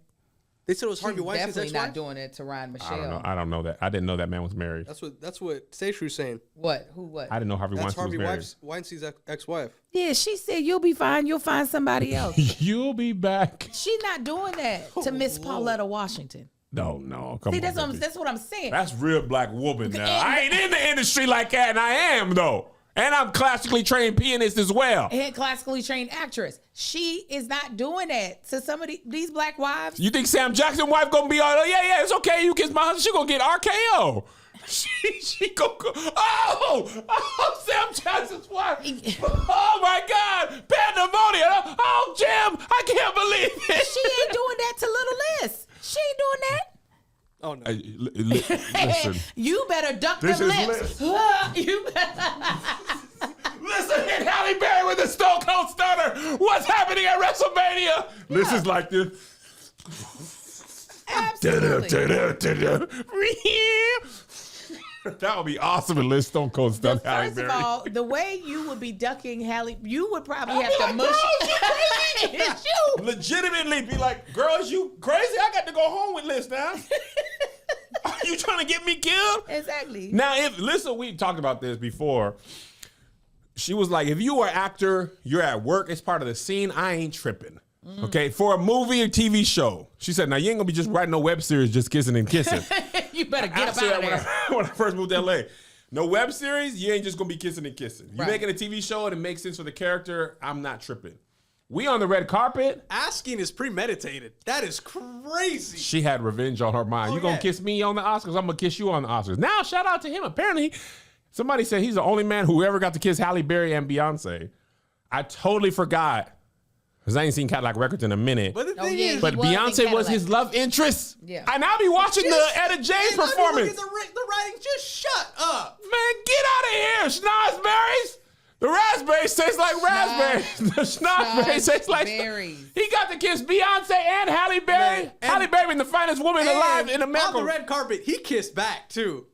They said it was She's Harvey Weinstein's definitely ex-wife. not doing it to Ryan Michelle. I don't know. I don't know that. I didn't know that man was married. That's what Stacia was saying. What? Who, what? I didn't know Harvey That's Weinstein Harvey was married. Weinstein's ex-wife. Yeah, she said, you'll be fine. You'll find somebody else. You'll be back. She's not doing that to Miss Pauletta Washington. No, come See, on. that's baby. what I'm saying. That's real black woman now. And- I ain't in the industry like that, and I am, though. And I'm classically trained pianist as well. And classically trained actress. She is not doing that to some of these black wives. You think Sam Jackson's wife gonna be all, yeah, it's okay, you kiss my husband, she gonna get RKO. She gonna go, oh, Sam Jackson's wife. Oh my God, pandemonium. Oh, Jim, I can't believe it. She ain't doing that to Little Liz. She ain't doing that. Oh no. Listen. You better duck This them is lips. You better. Listen, hit Halle Berry with the Stone Cold Stunner. What's happening at WrestleMania? This is like this. Absolutely. That would be awesome if Liz Stone Cold Stunner Halle First Berry. of all, the way you would be ducking Halle, you would probably I'd have be to like, mush. "Girl, you crazy?" It's you. Legitimately be like, girl, is you crazy? I got to go home with Liz now. Are you trying to get me killed? Exactly. Now, listen, we talked about this before. She was like, if you are an actor, you're at work, it's part of the scene, I ain't tripping. Okay, for a movie or TV show. She said, now you ain't gonna be just writing no web series, just kissing and kissing. You better get up I said out of that there. when I first moved to LA. No web series, you ain't just gonna be kissing and kissing. You Right. making a TV show and it makes sense for the character, I'm not tripping. We on the red carpet. Asking is premeditated. That is crazy. She had revenge on her mind. Oh, You gonna yeah. kiss me on the Oscars? I'm gonna kiss you on the Oscars. Now, shout out to him. Apparently, somebody said he's the only man who ever got to kiss Halle Berry and Beyonce. I totally forgot. Because I ain't seen Cadillac Records in a minute. But the Oh, thing yeah, is, he But was in Beyonce was Cadillac. his love interest. Yeah. And I'll be watching the Etta James Hey, let me look performance. at the writing. Just shut up. Man, get out of here, schnozberries. The raspberries taste like raspberries. The schnozberries taste like. Schnozberries. He got to kiss Beyonce and Halle Berry. Man, and- Halle Berry, the finest woman alive in America. On the red carpet, he kissed back too.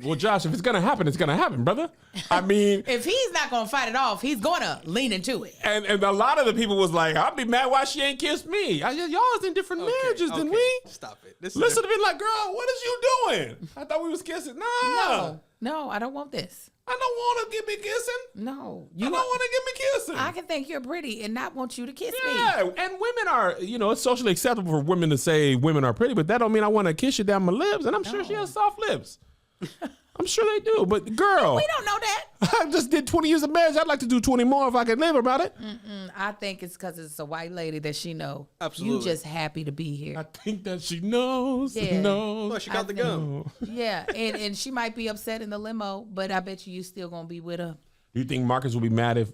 Well, Josh, if it's gonna happen, it's gonna happen, brother. I mean, If he's not gonna fight it off, he's gonna lean into it. and a lot of the people was like, "I'll be mad why she ain't kissed me." Y'all is in different marriages than we. Stop it. This is Listen to me, like, girl, what is you doing? I thought we was kissing. Nah, No, I don't want this. I don't want to get me kissing. No, I don't want to get me kissing. I can think you're pretty and not want you to kiss Yeah, me. and women are, it's socially acceptable for women to say women are pretty, but that don't mean I want to kiss you down my lips. And I'm sure she has soft lips. I'm sure they do, but girl, We don't know that. I just did 20 years of marriage. I'd like to do 20 more if I could live about it. I think it's because it's a white lady that she know. Absolutely. You just happy to be here. I think that she knows. Yeah. Knows. Oh, she got the gum. Yeah, and she might be upset in the limo, but I bet you still gonna be with her. Do you think Marcus will be mad if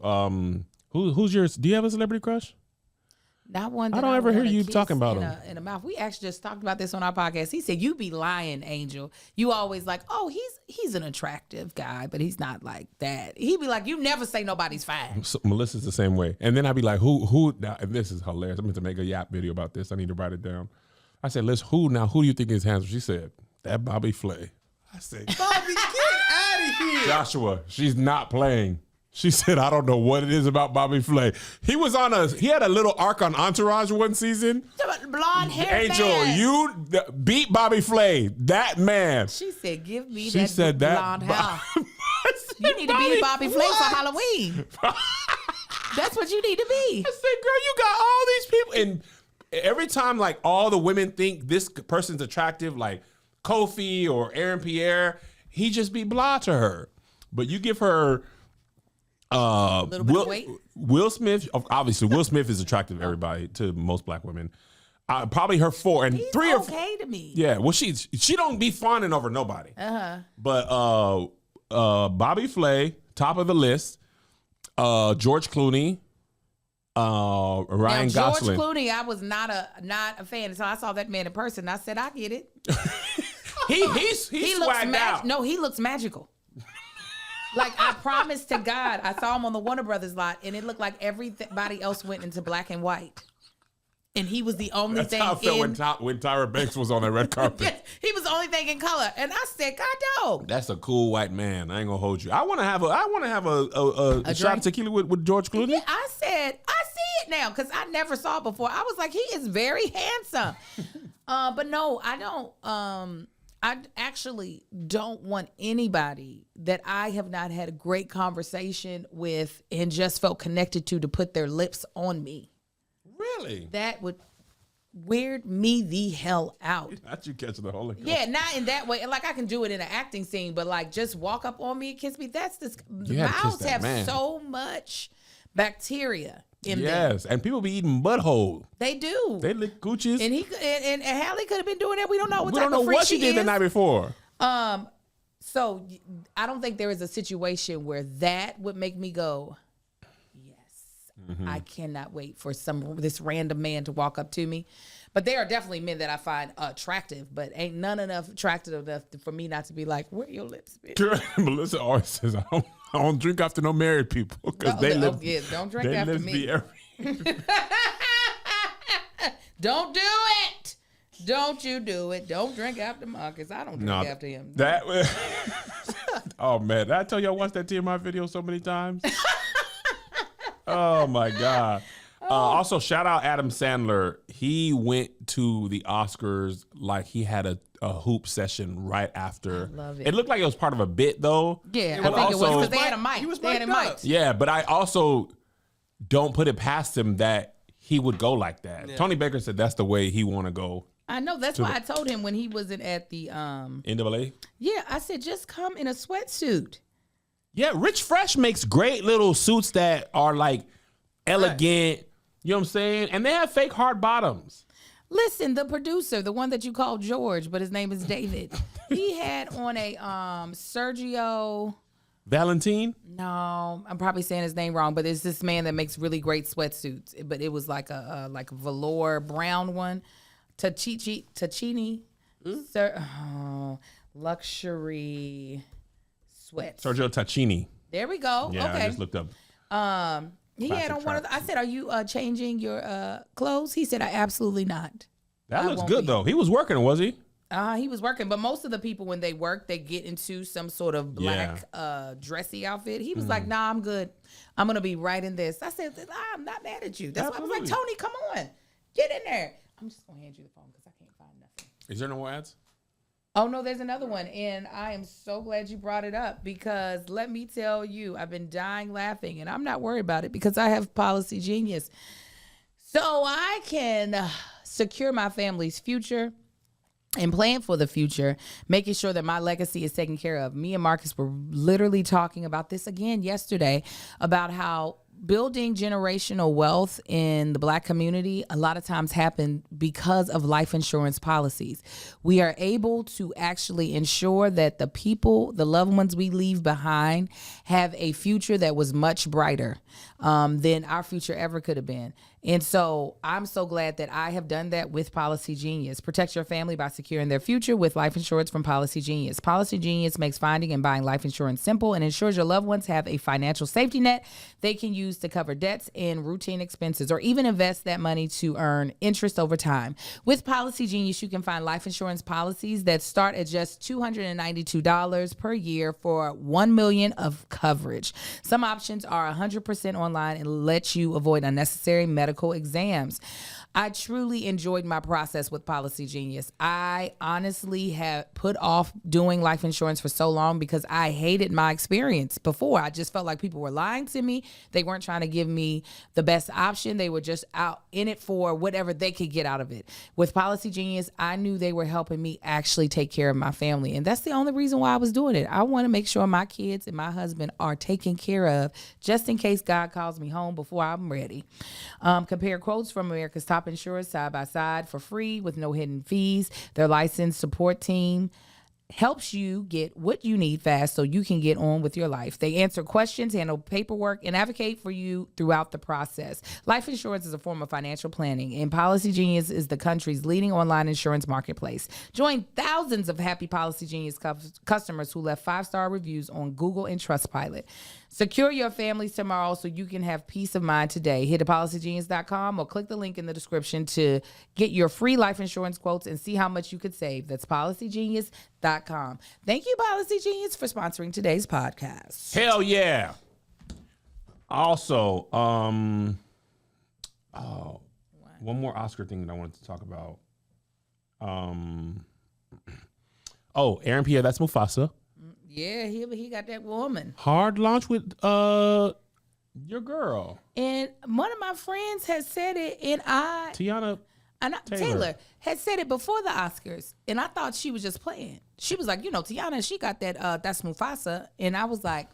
who's yours? Do you have a celebrity crush? Not one. I That don't ever hear wanna you kiss talking about in him. in the mouth. We actually just talked about this on our podcast. He said, "You be lying, Angel. You always like, oh, he's an attractive guy, but he's not like that." He be like, "You never say nobody's fine." So Melissa's the same way. And then I'd be like, who now, and this is hilarious. I'm going to make a yap video about this. I need to write it down. I said, who do you think is handsome? She said, that Bobby Flay. I said, Bobby, get out of here. Joshua, she's not playing. She said, I don't know what it is about Bobby Flay. He had a little arc on Entourage one season. Blonde hair. Angel, man. you beat Bobby Flay. That man. She said, "Give me She that said blonde that. hair." You need to be Bobby Flay for Halloween. That's what you need to be. I said, girl, you got all these people. And every time, like, all the women think this person's attractive, like Kofi or Aaron Pierre, he just be blah to her. But you give her A little bit of weight. Will Smith, obviously, Will Smith is attractive to everybody, to most black women. Probably her 4 and He's 3 or okay to me. Yeah, well, she don't be fawning over nobody. But Bobby Flay, top of the list. George Clooney, Ryan now, George Gosling. Clooney, I was not a fan until I saw that man in person. I said, I get it. he looks swagged out. No, he looks magical. Like, I promise to God, I saw him on the Warner Brothers lot, and it looked like everybody else went into black and white. And he was the only That's thing how I felt when Tyra Banks was on that red carpet. Yes, he was the only thing in color. And I said, God dog. That's a cool white man. I ain't gonna hold you. I want to have a shot of tequila with George Clooney. Yeah, I said, I see it now because I never saw it before. I was like, he is very handsome. But no, I don't. I actually don't want anybody that I have not had a great conversation with and just felt connected to put their lips on me. Really? That would weird me the hell out. Not you catching the Holy Ghost. Yeah, not in that way. Like, I can do it in an acting scene, but like just walk up on me and kiss me. That's this. Mouths have so much bacteria in them. Yes, and people be eating butthole. They do. They lick coochies. And and Halle could have been doing that. We don't know what we type don't know of freak what she did is. the night before. So I don't think there is a situation where that would make me go, yes, I cannot wait for this random man to walk up to me. But there are definitely men that I find attractive, but ain't none enough attractive enough for me not to be like, where your lips, bitch? Melissa always says, I don't drink after no married people because don't drink they after lips me. be every. Don't do it. Don't you do it. Don't drink after Marcus. I don't drink after him. Oh, man. Did I tell you I watched that TMI video so many times? Oh, my God. Also, shout out Adam Sandler. He went to the Oscars like he had a hoop session right after. I love it. It looked like it was part of a bit, though. Yeah, But I think it was also- because they had a mic. He was They had a mic'd mic. up. Yeah, but I also don't put it past him that he would go like that. Yeah. Tony Baker said that's the way he want to go. I know. That's why I told him when he wasn't at the NAA? yeah, I said just come in a sweatsuit. Yeah, Rich Fresh makes great little suits that are like elegant. You know what I'm saying? And they have fake hard bottoms. Listen, the producer, the one that you call George, but his name is David, he had on a Sergio. Valentine? No, I'm probably saying his name wrong, but it's this man that makes really great sweatsuits. But it was like a velour brown one, Tachini, luxury sweats. Sergio Tacchini. There we go. Yeah, okay. I just looked up. He Classic had on one of track. the, I said, are you changing your clothes? He said, absolutely not. That I looks won't good, be. though. He was working, was he? He was working, but most of the people, when they work, they get into some sort of black dressy outfit. He was like, nah, I'm good. I'm going to be right in this. I said, I'm not mad at you. That's why I was like, Absolutely. Tony, come on. Get in there. I'm just going to hand you the phone because I can't find nothing. Is there no more ads? Oh, no, there's another one. And I am so glad you brought it up because let me tell you, I've been dying laughing and I'm not worried about it because I have Policy Genius. So I can secure my family's future and plan for the future, making sure that my legacy is taken care of. Me and Marcus were literally talking about this again yesterday about how building generational wealth in the Black community a lot of times happen because of life insurance policies. We are able to actually ensure that the people, the loved ones we leave behind, have a future that was much brighter than our future ever could have been. And so I'm so glad that I have done that with Policy Genius. Protect your family by securing their future with life insurance from Policy Genius. Policy Genius makes finding and buying life insurance simple and ensures your loved ones have a financial safety net they can use to cover debts and routine expenses or even invest that money to earn interest over time. With Policy Genius, you can find life insurance policies that start at just $292 per year for $1 million of coverage. Some options are 100% online and let you avoid unnecessary medical exams. I truly enjoyed my process with Policy Genius. I honestly have put off doing life insurance for so long because I hated my experience before. I just felt like people were lying to me. They weren't trying to give me the best option. They were just out in it for whatever they could get out of it. With Policy Genius, I knew they were helping me actually take care of my family. And that's the only reason why I was doing it. I want to make sure my kids and my husband are taken care of just in case God calls me home before I'm ready. Compare quotes from America's top insurers side by side for free with no hidden fees. Their licensed support team helps you get what you need fast so you can get on with your life. They answer questions, handle paperwork, and advocate for you throughout the process. Life insurance is a form of financial planning, and Policy Genius is the country's leading online insurance marketplace. Join thousands of happy Policy Genius customers who left 5-star reviews on Google and Trustpilot. Secure your families tomorrow so you can have peace of mind today. Head to policygenius.com or click the link in the description to get your free life insurance quotes and see how much you could save. That's policygenius.com. Thank you, Policy Genius, for sponsoring today's podcast. Hell yeah. Also, one more Oscar thing that I wanted to talk about. Aaron Pierre, that's Mufasa. Yeah, he got that woman. Hard launch with your girl. And one of my friends has said it, and Tiana Taylor had said it before the Oscars, and I thought she was just playing. She was like, Tiana, she got that, that's Mufasa. And I was like,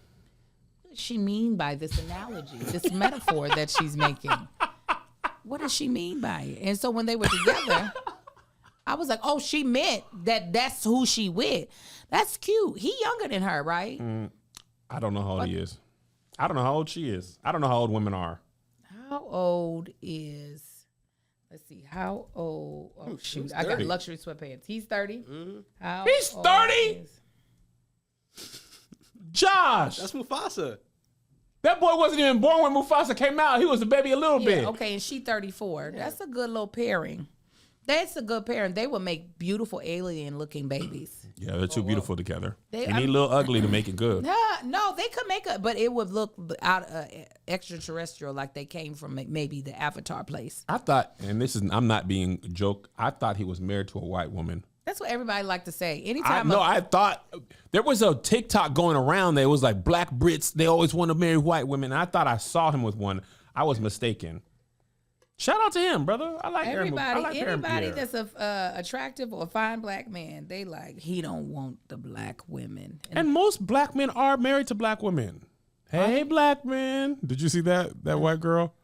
what does she mean by this analogy, this metaphor that she's making? What does she mean by it? And so when they were together, I was like, oh, she meant that's who she with. That's cute. He younger than her, right? I don't know how old he is. I don't know how old she is. I don't know how old women are. How old is... Let's see. How old? Oh, shoot. I got luxury sweatpants. He's 30. Mm-hmm. He's 30? Josh. That's Mufasa. That boy wasn't even born when Mufasa came out. He was a baby a little bit. Okay, and she 34. Yeah. That's a good little pairing. That's a good pairing. They would make beautiful alien-looking babies. Yeah, they're too beautiful together. They need a little ugly to make it good. No, they could make it, but it would look out extraterrestrial, like they came from maybe the Avatar place. I thought, and I'm not being a joke, I thought he was married to a white woman. That's what everybody like to say. I thought there was a TikTok going around that was like black Brits, they always want to marry white women. And I thought I saw him with one. I was mistaken. Shout out to him, brother. I like everybody. Anybody that's a attractive or fine black man, they like he don't want the black women. And most black men are married to black women. Hey, black man. Did you see that white girl?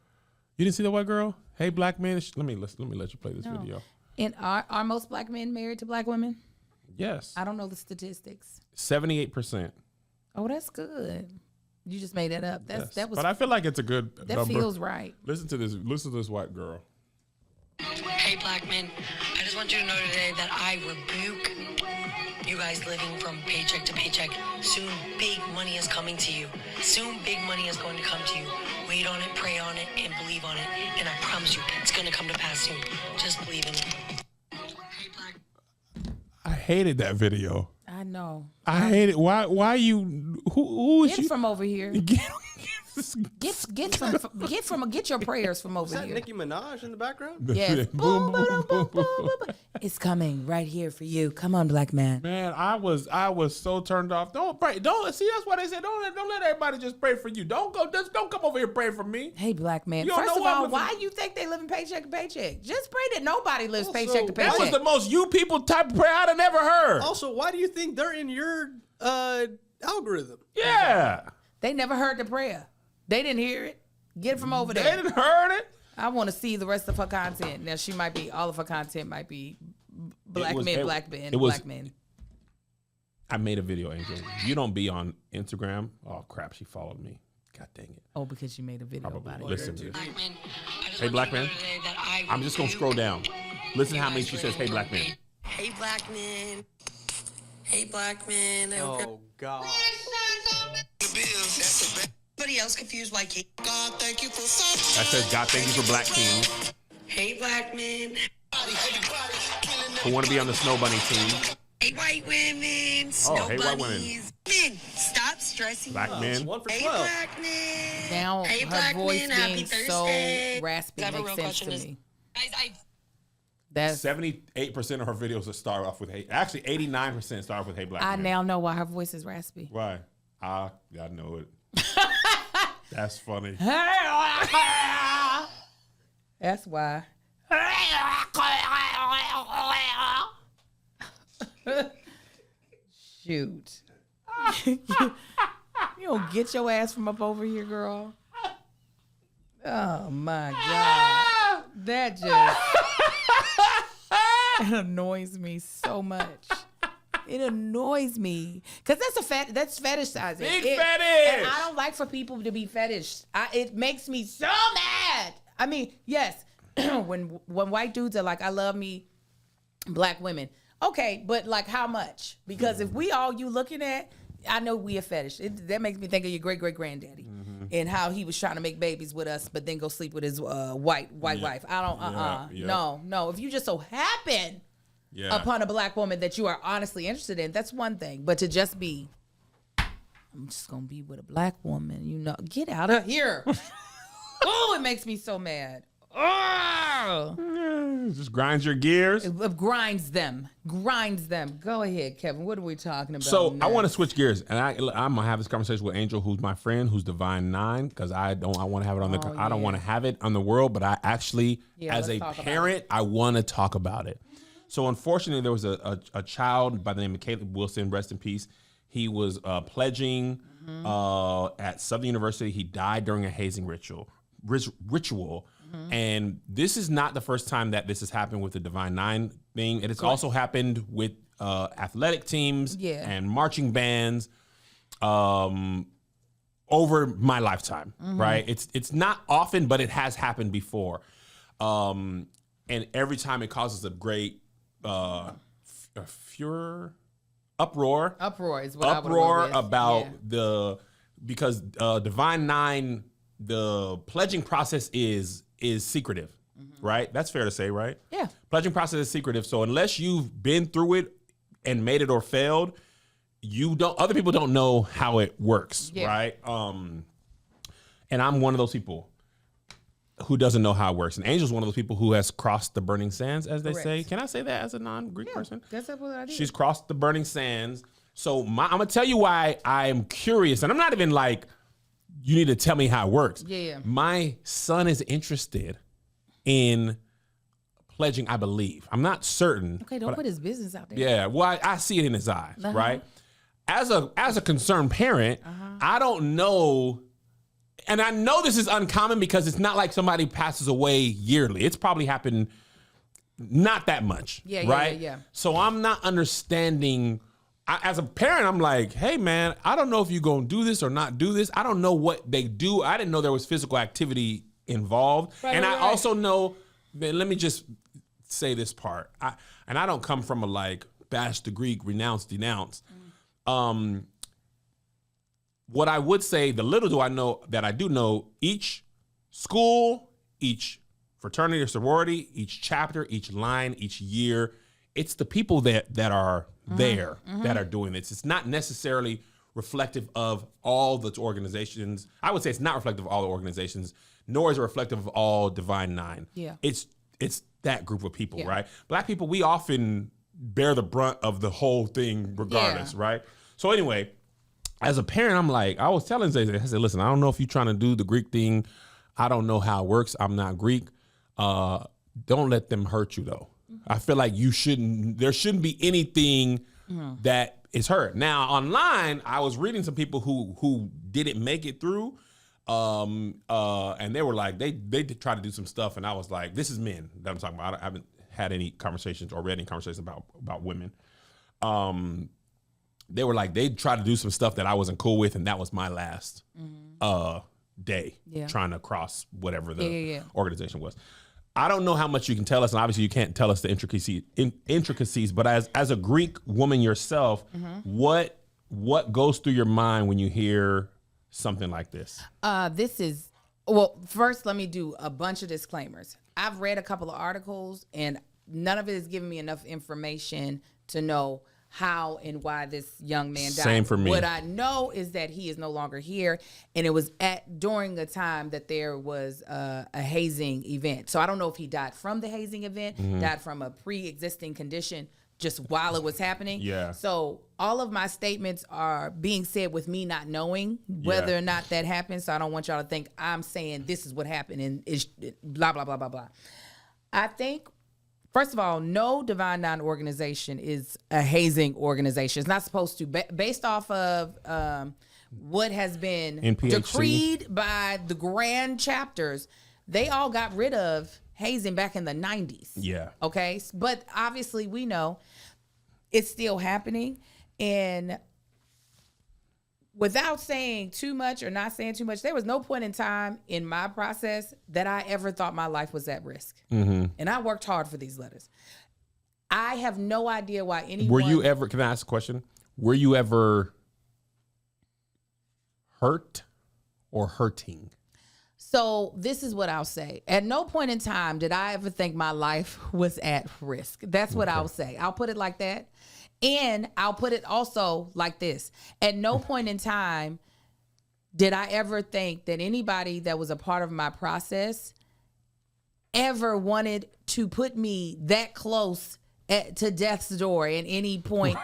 You didn't see the white girl? Hey, black man. Let me let you play this video. And are most black men married to black women? Yes. I don't know the statistics. 78%. Oh, that's good. You just made that up. That was. But I feel like it's a good that number. Feels right. Listen to this. Listen to this white girl. Hey, black men. I just want you to know today that I rebuke you guys living from paycheck to paycheck. Soon, big money is coming to you. Soon, big money is going to come to you. Wait on it, pray on it, and believe on it. And I promise you, it's going to come to pass soon. Just believe in it. Hey, black. I hated that video. I know. I hate it. Why you? Who is you? Get from over here. Get your prayers from over here. Is that here. Nicki Minaj in the background? Yes. boom, boom, boom, boom, boom, boom. It's coming right here for you. Come on, black man. Man, I was so turned off. Don't pray. Don't see. That's why they said don't let everybody just pray for you. Don't come over here praying for me. Hey, black man. First of all, why you think they living paycheck to paycheck? Just pray that nobody lives paycheck to paycheck. That was the most you people type of prayer I'd have never heard. Also, why do you think they're in your algorithm? Yeah. They never heard the prayer. They didn't hear it. Get it from over there. They didn't heard it. I want to see the rest of her content. Now, all of her content might be black men. I made a video, Angel. You don't be on Instagram. Oh, crap. She followed me. God dang it. Oh, because she made a video about it. Listen to this. Hey, black man. I'm just going to scroll down. Listen how many she says, hey, black man. Hey, black man. Hey, black man. Oh, God. Everybody else confused why God thank you for that says God thank you for black kings. Hey, black men. Who want to be on the Snow Bunny team? Hey, white women. Hey, white women. Men, stop stressing. Black men. 1 for 12. Hey, black men. Now hey, her black voice men, being so raspy makes sense to me. Guys, That's 78% of her videos start off with hate. Actually, 89% start off with "Hey Black I Man." now know why her voice is raspy. Why? I know it. That's funny. That's why. Shoot. You don't get your ass from up over here, girl. Oh my God. That just it annoys me so much. It annoys me. Cause that's fetishizing. Big fetish. fetish. And I don't like for people to be fetish. It makes me so mad. I mean, yes, when white dudes are like, I love me black women. Okay, but like how much? Because if we all you looking at, I know we a fetish. That makes me think of your great-great-granddaddy and how he was trying to make babies with us, but then go sleep with his white wife. I don't, No. If you just so happen upon a black woman that you are honestly interested in, that's one thing. But to just be, I'm just going to be with a black woman, get out of here. Oh, it makes me so mad. Oh. Just grinds your gears. It grinds them. Go ahead, Kevin. What are we talking about? So next? I want to switch gears, and I'm gonna have this conversation with Angel, who's my friend, who's Divine 9, because I want to have it on the. I don't want to have it on the world, but I actually, as a parent, I want to talk about it. So unfortunately, there was a child by the name of Caleb Wilson, rest in peace. He was pledging at Southern University. He died during a hazing ritual. And this is not the first time that this has happened with the Divine 9 thing. It has also happened with athletic teams and marching bands over my lifetime, right? It's not often, but it has happened before. And every time it causes a great uproar. Uproar is what I would go with. About because Divine 9, the pledging process is secretive, right? That's fair to say, right? Yeah. Pledging process is secretive. So unless you've been through it and made it or failed, other people don't know how it works, right? And I'm one of those people who doesn't know how it works. And Angel's one of those people who has crossed the burning sands, as they say. Can I say that as a non-Greek person? That's what I did. She's crossed the burning sands. So I'm going to tell you why I'm curious. And I'm not even like, you need to tell me how it works. Yeah. My son is interested in pledging, I believe. I'm not certain. Okay, don't put his business out there. Yeah, well, I see it in his eyes, right? As a concerned parent, I don't know, and I know this is uncommon because it's not like somebody passes away yearly. It's probably happened not that much, right? Yeah. So I'm not understanding. As a parent, I'm like, hey, man, I don't know if you're going to do this or not do this. I don't know what they do. I didn't know there was physical activity involved. I also know, man, let me just say this part. I don't come from a like bash the Greek, renounce, denounce. What I would say, the little do I know that I do know, each school, each fraternity or sorority, each chapter, each line, each year, it's the people that are there that are doing this. It's not necessarily reflective of all the organizations. I would say it's not reflective of all the organizations, nor is it reflective of all Divine 9. Yeah. It's that group of people, right? Black people, we often bear the brunt of the whole thing regardless, right? So anyway, as a parent, I'm like, I was telling Zay, I said, listen, I don't know if you're trying to do the Greek thing. I don't know how it works. I'm not Greek. Don't let them hurt you though. I feel like there shouldn't be anything that is hurt. Now online, I was reading some people who didn't make it through. And they were like, they tried to do some stuff. And I was like, this is men that I'm talking about. I haven't had any conversations or read any conversations about women. They were like, they tried to do some stuff that I wasn't cool with. And that was my last day trying to cross whatever the organization was. I don't know how much you can tell us, and obviously you can't tell us the intricacies. But as a Greek woman yourself, what goes through your mind when you hear something like this? First, let me do a bunch of disclaimers. I've read a couple of articles, and none of it has given me enough information to know how and why this young man died. Same for me. What I know is that he is no longer here, and it was during the time that there was a hazing event. So I don't know if he died from the hazing event, died from a pre-existing condition just while it was happening. Yeah. So all of my statements are being said with me not knowing whether or not that happened. So I don't want y'all to think I'm saying this is what happened and it's blah, blah, blah, blah, blah. I think, first of all, no Divine Nine organization is a hazing organization. It's not supposed to. Based off of what has been NPHC. decreed by the grand chapters, they all got rid of hazing back in the 90s. Yeah. Okay? But obviously we know it's still happening. And without saying too much or not saying too much, there was no point in time in my process that I ever thought my life was at risk. And I worked hard for these letters. I have no idea why anyone... Were you ever, can I ask a question? Were you ever hurt or hurting? So this is what I'll say. At no point in time did I ever think my life was at risk. That's what I'll say. I'll put it like that. And I'll put it also like this. At no point in time did I ever think that anybody that was a part of my process ever wanted to put me that close to death's door at any point.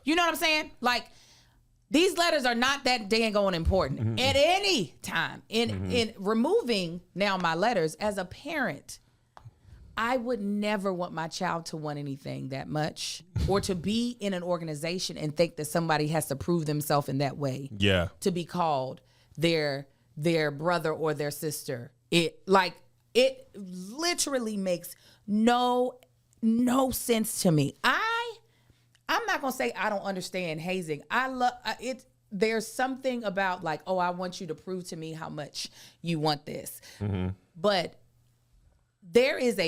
You know what I'm saying? Like, these letters are not that dang on important at any time. In removing now my letters, as a parent, I would never want my child to want anything that much or to be in an organization and think that somebody has to prove themselves in that way. Yeah. To be called their brother or their sister. It literally makes no sense to me. I'm not going to say I don't understand hazing. I love it. There's something about like, oh, I want you to prove to me how much you want this. But there's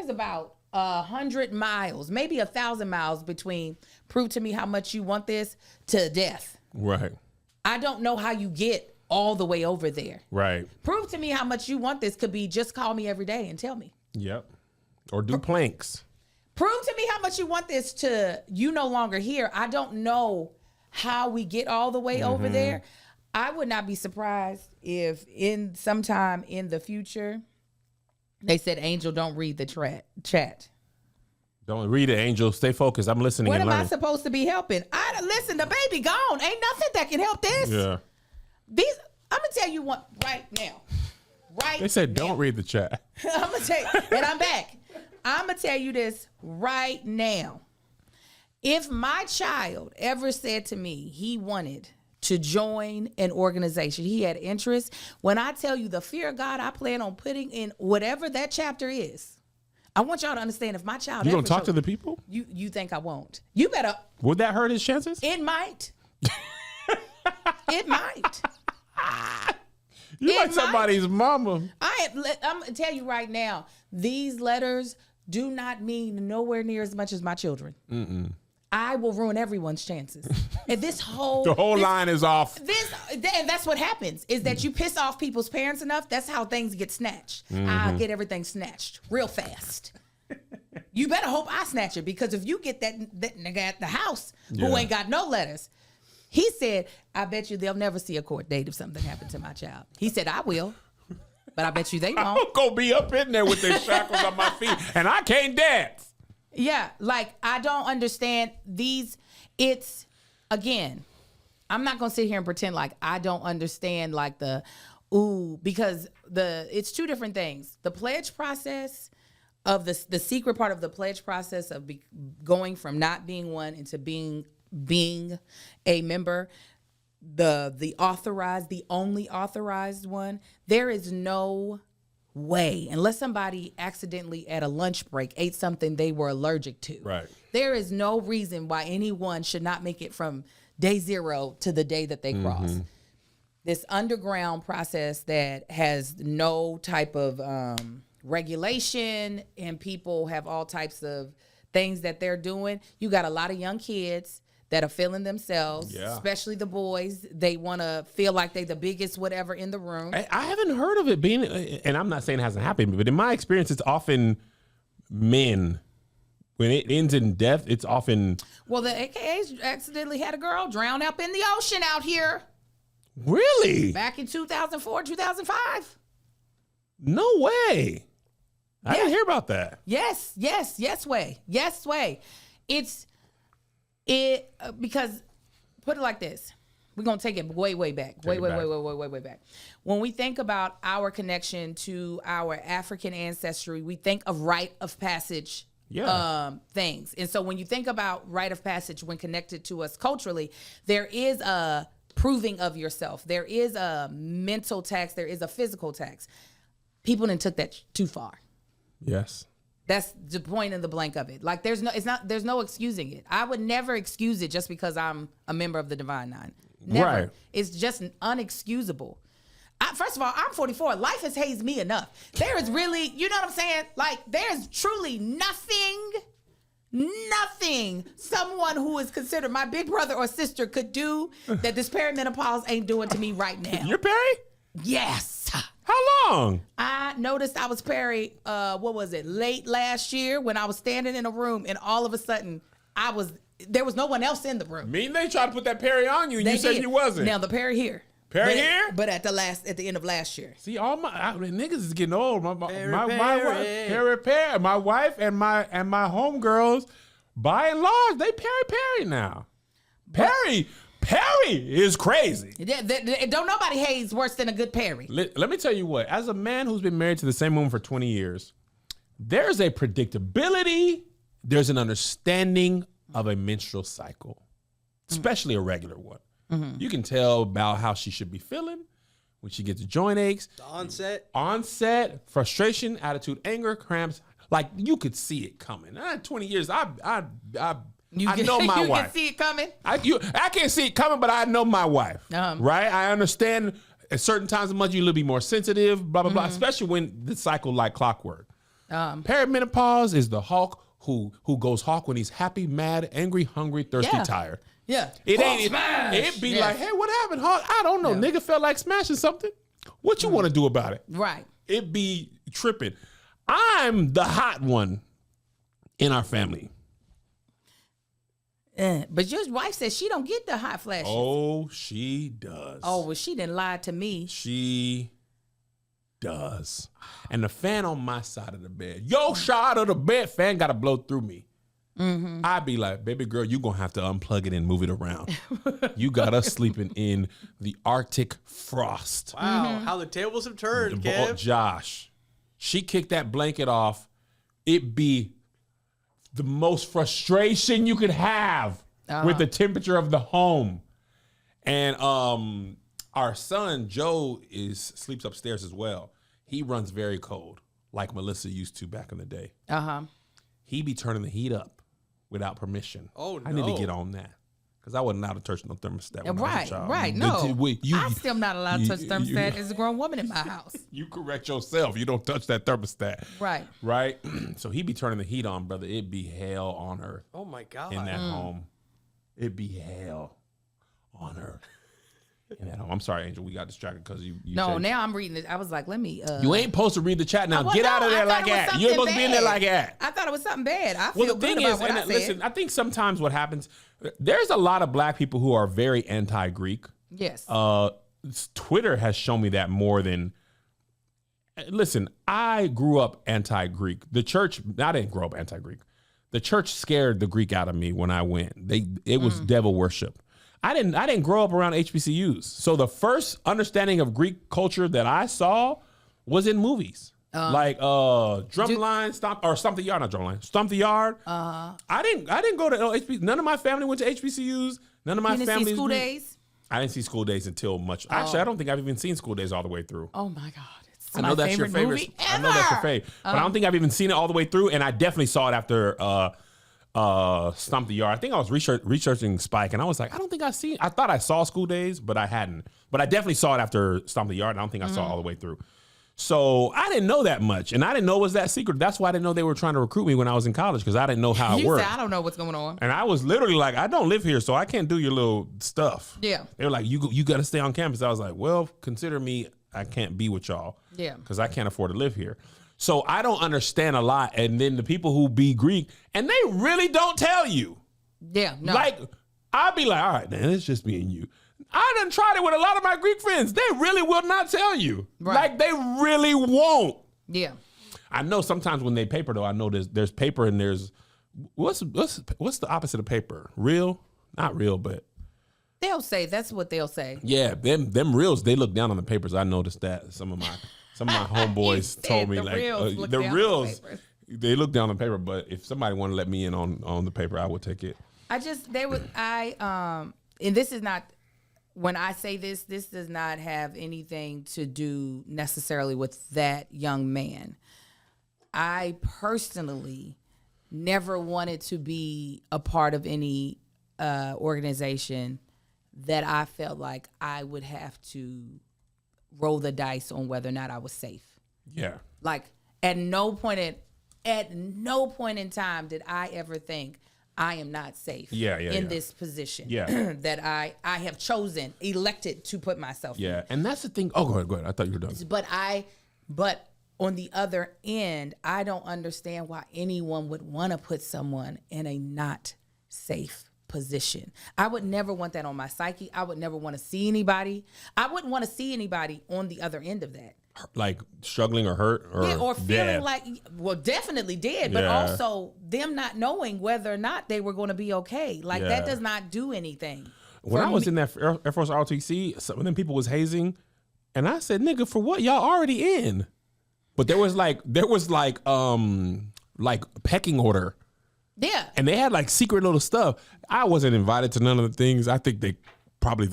about 100 miles, maybe 1,000 miles between prove to me how much you want this to death. Right. I don't know how you get all the way over there. Right. Prove to me how much you want this could be just call me every day and tell me. Yep. Or do planks. Prove to me how much you want this to you no longer here. I don't know how we get all the way over there. I would not be surprised if in sometime in the future they said, Angel, don't read the chat. Don't read it, Angel. Stay focused. I'm listening What and am learning. I supposed to be helping? Listen, the baby gone. Ain't nothing that can help this. Yeah. I'm gonna tell you what right now. They said don't read the chat. I'm gonna tell you, and I'm back. I'm gonna tell you this right now. If my child ever said to me he wanted to join an organization, he had interest, when I tell you the fear of God I plan on putting in whatever that chapter is, I want y'all to understand if my child You ever gonna talk shows- to the people? You think I won't? You better. Would that hurt his chances? It might. It might. You it like might. somebody's mama. I'm gonna tell you right now, these letters do not mean nowhere near as much as my children. I will ruin everyone's chances. And this whole line is off. And that's what happens is that you piss off people's parents enough. That's how things get snatched. I get everything snatched real fast. You better hope I snatch it, because if you get that nigga at the house who ain't got no letters, he said, I bet you they'll never see a court date if something happened to my child. He said, I will, but I bet you they I'm won't. gonna be up in there with their shackles on my feet, and I can't dance. Yeah, like I don't understand these. It's, again, I'm not gonna sit here and pretend like I don't understand like because it's two different things. The pledge process of the secret part of the pledge process of going from not being one into being a member, the only authorized one. There is no way, unless somebody accidentally at a lunch break ate something they were allergic to. Right. There is no reason why anyone should not make it from day 0 to the day that they cross. This underground process that has no type of regulation, and people have all types of things that they're doing. You got a lot of young kids that are feeling themselves, especially the boys. They want to feel like they the biggest whatever in the room. I haven't heard of it being, and I'm not saying it hasn't happened, but in my experience, it's often men when it ends in death, it's often Well, the AKAs accidentally had a girl drown up in the ocean out here really back in 2004, 2005. no way. I didn't hear about that. Yes, way. It's because put it like this. We're gonna take it way back. Way back. When we think about our connection to our African ancestry, we think of rite of passage things. And so when you think about rite of passage when connected to us culturally, there is a proving of yourself. There is a mental tax, there is a physical tax. People done took that too far. Yes. That's the point in the blank of it. Like there's no excusing it. I would never excuse it just because I'm a member of the Divine Nine. Never. Right. It's just unexcusable. First of all, I'm 44. Life has hazed me enough. There is really, you know what I'm saying? Like there's truly nothing someone who is considered my big brother or sister could do that this perimenopause ain't doing to me right now. You're Perry? Yes. How long? I noticed I was Perry, late last year when I was standing in a room and all of a sudden there was no one else in the room. They tried to put that Perry on you and you said you wasn't. Now the Perry here. Here? But at the end of last year. See, all my niggas is getting old. My wife, my wife and my homegirls, by and large, they Perry now. Perry is crazy. Don't nobody haze worse than a good Perry. Let me tell you what. As a man who's been married to the same woman for 20 years, there's a predictability. There's an understanding of a menstrual cycle, especially a regular one. Mm-hmm. You can tell about how she should be feeling when she gets joint aches. The onset, frustration, attitude, anger, cramps. Like you could see it coming. 20 years, I know my wife. You can see it coming? I can't see it coming, but I know my wife, right? I understand at certain times of the month you're a little bit more sensitive, blah, blah, blah, especially when the cycle like clockwork. Perimenopause is the hawk who goes hawk when he's happy, mad, angry, hungry, thirsty, tired. Yeah. It'd be like, hey, what happened, hawk? I don't know. Nigga felt like smashing something. What you want to do about it? Right. It'd be tripping. I'm the hot one in our family. But your wife says she don't get the hot flashes. Oh, she does. Oh, well, she didn't lie to me. She does. And the fan on my side of the bed, your side of the bed fan got to blow through me. Mm-hmm. I'd be like, baby girl, you going to have to unplug it and move it around. You got us sleeping in the Arctic frost. Wow, how the tables have turned, Kev. Josh, she kicked that blanket off. It'd be the most frustration you could have with the temperature of the home. And our son, Joe, sleeps upstairs as well. He runs very cold, like Melissa used to back in the day. He be turning the heat up without permission. Oh, no. I need to get on that. Because I wasn't allowed to touch no thermostat when I was a child. Right, no. I'm still not allowed to touch thermostat as a grown woman in my house. You correct yourself. You don't touch that thermostat. Right. So he be turning the heat on, brother. It'd be hell on earth. Oh, my God. In that home. It'd be hell on earth. In that home. I'm sorry, Angel. We got distracted because you No, now I'm reading it. I was like, let me. You ain't supposed to read the chat now. Get out of there like that. You're supposed to be in there like that. I thought it was something bad. I feel good about what I said. Listen, I think sometimes what happens, there's a lot of black people who are very anti-Greek. Yes. Twitter has shown me that more than. Listen, I grew up anti-Greek. The church, I didn't grow up anti-Greek. The church scared the Greek out of me when I went. It was devil worship. I didn't grow up around HBCUs. So the first understanding of Greek culture that I saw was in movies. Like Drumline, Stomp the Yard, not Drumline, Stomp the Yard. I didn't go to HBCUs. None of my family went to HBCUs. None of my family. See School Days? I didn't see School Days until much. Actually, I don't think I've even seen School Days all the way through. Oh my God. It's I know that's your favorite movie ever. I know that's your favorite. But I don't think I've even seen it all the way through. And I definitely saw it after Stomp the Yard. I think I was researching Spike, and I was like, I thought I saw School Days, but I hadn't. But I definitely saw it after Stomp the Yard, and I don't think I saw it all the way through. So I didn't know that much, and I didn't know it was that secret. That's why I didn't know they were trying to recruit me when I was in college, because I didn't know how it worked. Said, I don't know what's going on. And I was literally like, I don't live here, so I can't do your little stuff. Yeah. They were like, you got to stay on campus. I was like, well, consider me, I can't be with y'all. Yeah. Because I can't afford to live here. So I don't understand a lot. And then the people who be Greek, and they really don't tell you. Yeah, no. Like, I'd be like, all right, man, it's just me and you. I done tried it with a lot of my Greek friends. They really will not tell you. Right. Like, they really won't. Yeah. I know sometimes when they paper, though, I know there's paper and there's, what's the opposite of paper? Real? Not real, but. They'll say, that's what they'll say. Yeah, them reals, they look down on the papers. I noticed that. Some of my homeboys told me, the like, reals look the down on reals, the papers. they look down on the paper, but if somebody wanted to let me in on the paper, I would take it. And this is not, when I say this does not have anything to do necessarily with that young man. I personally never wanted to be a part of any organization that I felt like I would have to roll the dice on whether or not I was safe. Yeah. Like at no point in time did I ever think I am not safe in this position that I have elected to put myself in. Yeah. And that's the thing. Oh, go ahead. I thought you were done. But on the other end, I don't understand why anyone would want to put someone in a not safe position. I would never want that on my psyche. I would never want to see anybody. I wouldn't want to see anybody on the other end of that. Like struggling or hurt or feeling dead. like, well, definitely dead, but also them not knowing whether or not they were going to be okay. Like that does not do anything. When I was in that Air Force ROTC, some of them people was hazing, and I said, "Nigga, for what? Y'all already in." But there was like pecking order. Yeah. And they had like secret little stuff. I wasn't invited to none of the things. I think the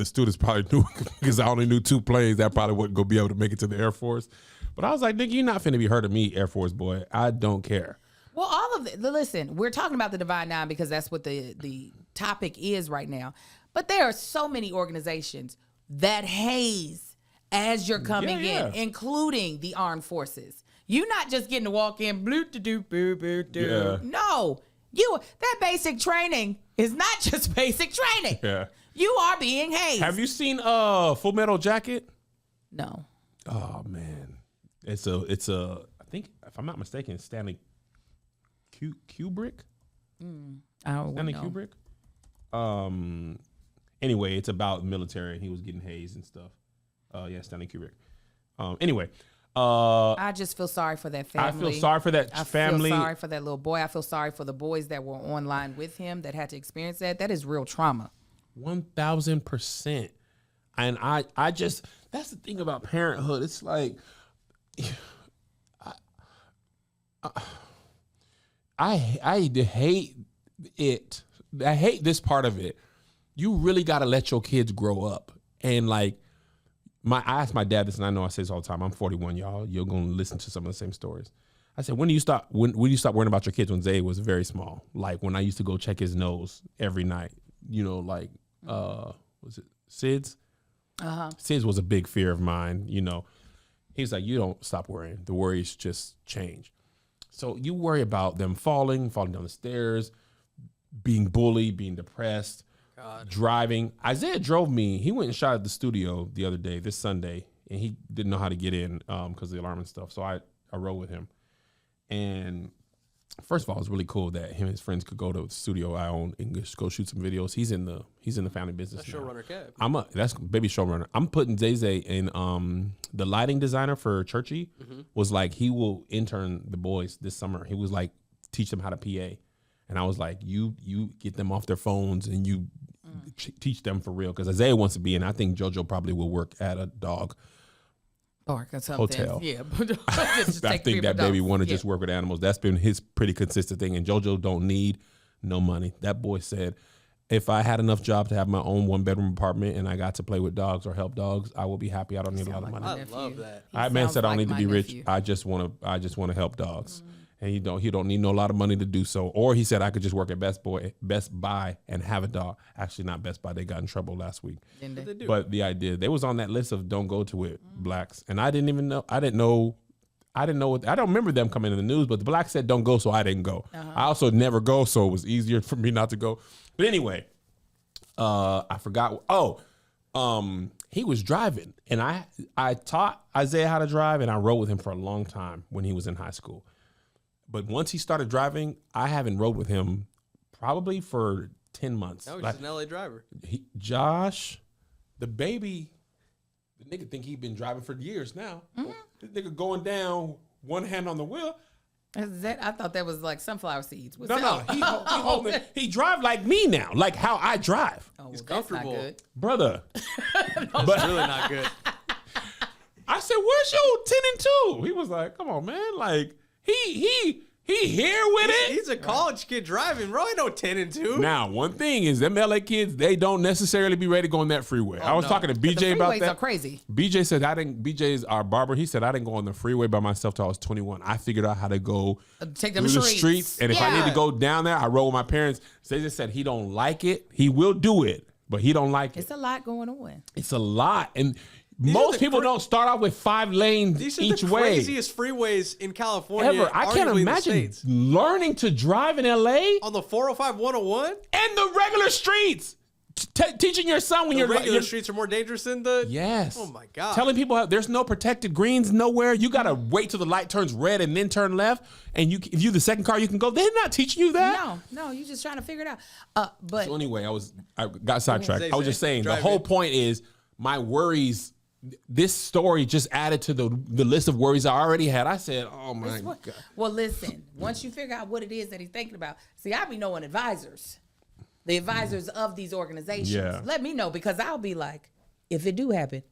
students probably knew because I only knew 2 planes that probably wouldn't go be able to make it to the Air Force. But I was like, nigga, you're not finna be hurting me, Air Force boy. I don't care. Well, all of it. Listen, we're talking about the Divine Nine because that's what the topic is right now. But there are so many organizations that haze as you're coming in, including the armed forces. You're not just getting to walk in, blue-to-do-boo-boo-doo. No. That basic training is not just basic training. Yeah. You are being hazed. Have you seen Full Metal Jacket? No. Oh man. It's a I think if I'm not mistaken, Stanley Kubrick? I don't Stanley know. Kubrick? Anyway, it's about military and he was getting hazed and stuff. Stanley Kubrick. Anyway. I just feel sorry for that family. I feel sorry for that family. I feel sorry for that little boy. I feel sorry for the boys that were online with him that had to experience that. That is real trauma. 1000%. And I just, that's the thing about parenthood. It's like, I hate it. I hate this part of it. You really got to let your kids grow up. And like, I asked my dad this, and I know I say this all the time. I'm 41, y'all. You're going to listen to some of the same stories. I said, when do you stop worrying about your kids? When Zay was very small. Like when I used to go check his nose every night, like, was it SIDS? SIDS was a big fear of mine, He's like, you don't stop worrying. The worries just change. So you worry about them falling down the stairs, being bullied, being depressed, driving. Isaiah drove me. He went and shot at the studio the other day, this Sunday, and he didn't know how to get in because of the alarm and stuff. So I rode with him. And first of all, it was really cool that him and his friends could go to the studio I own and just go shoot some videos. He's in the family business. That's showrunner cab. That's baby showrunner. I'm putting Zay in the lighting designer for Churchy was like, he will intern the boys this summer. He was like, teach them how to PA. And I was like, you get them off their phones and you teach them for real. Because Isaiah wants to be in. I think JoJo probably will work at a dog park or something. Hotel. Yeah. I think that baby want to just work with animals. That's been his pretty consistent thing. And JoJo don't need no money. That boy said, if I had enough job to have my own 1-bedroom apartment and I got to play with dogs or help dogs, I will be happy. I don't need a lot of money. I love that. I man said I don't need to be rich. I just want to help dogs. And he don't need no lot of money to do so. Or he said I could just work at Best Buy and have a dog. Actually, not Best Buy. They got in trouble last week. But the idea, they was on that list of don't go to it, blacks. And I didn't even know. I don't remember them coming in the news, but the blacks said don't go, so I didn't go. I also never go, so it was easier for me not to go. But anyway, I forgot. he was driving, and I taught Isaiah how to drive, and I rode with him for a long time when he was in high school. But once he started driving, I haven't rode with him probably for 10 months. No, he's just an LA driver. Josh, the baby, the nigga think he been driving for years now. Mm-hmm. This nigga going down, one hand on the wheel. I thought that was like sunflower seeds. No, he holding it. He drive like me now, like how I drive. Oh, He's well, that's not comfortable. good. Brother. That's really not good. I said, where's your 10 and 2? He was like, come on, man. Like, he here with it. He's a college kid driving, bro. He no 10 and 2. Now, one thing is them LA kids, they don't necessarily be ready to go on that freeway. I was talking to BJ about freeways that. are crazy. BJ said BJ's our barber. He said I didn't go on the freeway by myself till I was 21. I figured out how to go Take them through the streets. streets. And if I need to Yeah. go down there, I rode with my parents. They just said he don't like it. He will do it, but he don't like it. It's a lot going on. It's a lot. And are most the people don't start out with 5 lanes These are each the way. craziest freeways in California. Ever. I can't arguably in the imagine States. learning to drive in LA On the 405 101, and the regular streets. Teaching your son when the you're regular streets are more dangerous than the. Yes. Oh my God. Telling people how there's no protected greens nowhere. You gotta wait till the light turns red and then turn left. And if you the second car, you can go. They're not teaching you that. No, you're just trying to figure it out. But So anyway, I got sidetracked. I was just saying the Drive whole in. point is my worries. This story just added to the list of worries I already had. I said, oh my God. well, listen. Once you figure out what it is that he's thinking about, see, I be knowing advisors, the advisors of these organizations. Yeah. Let me know because I'll be like, if it do happen,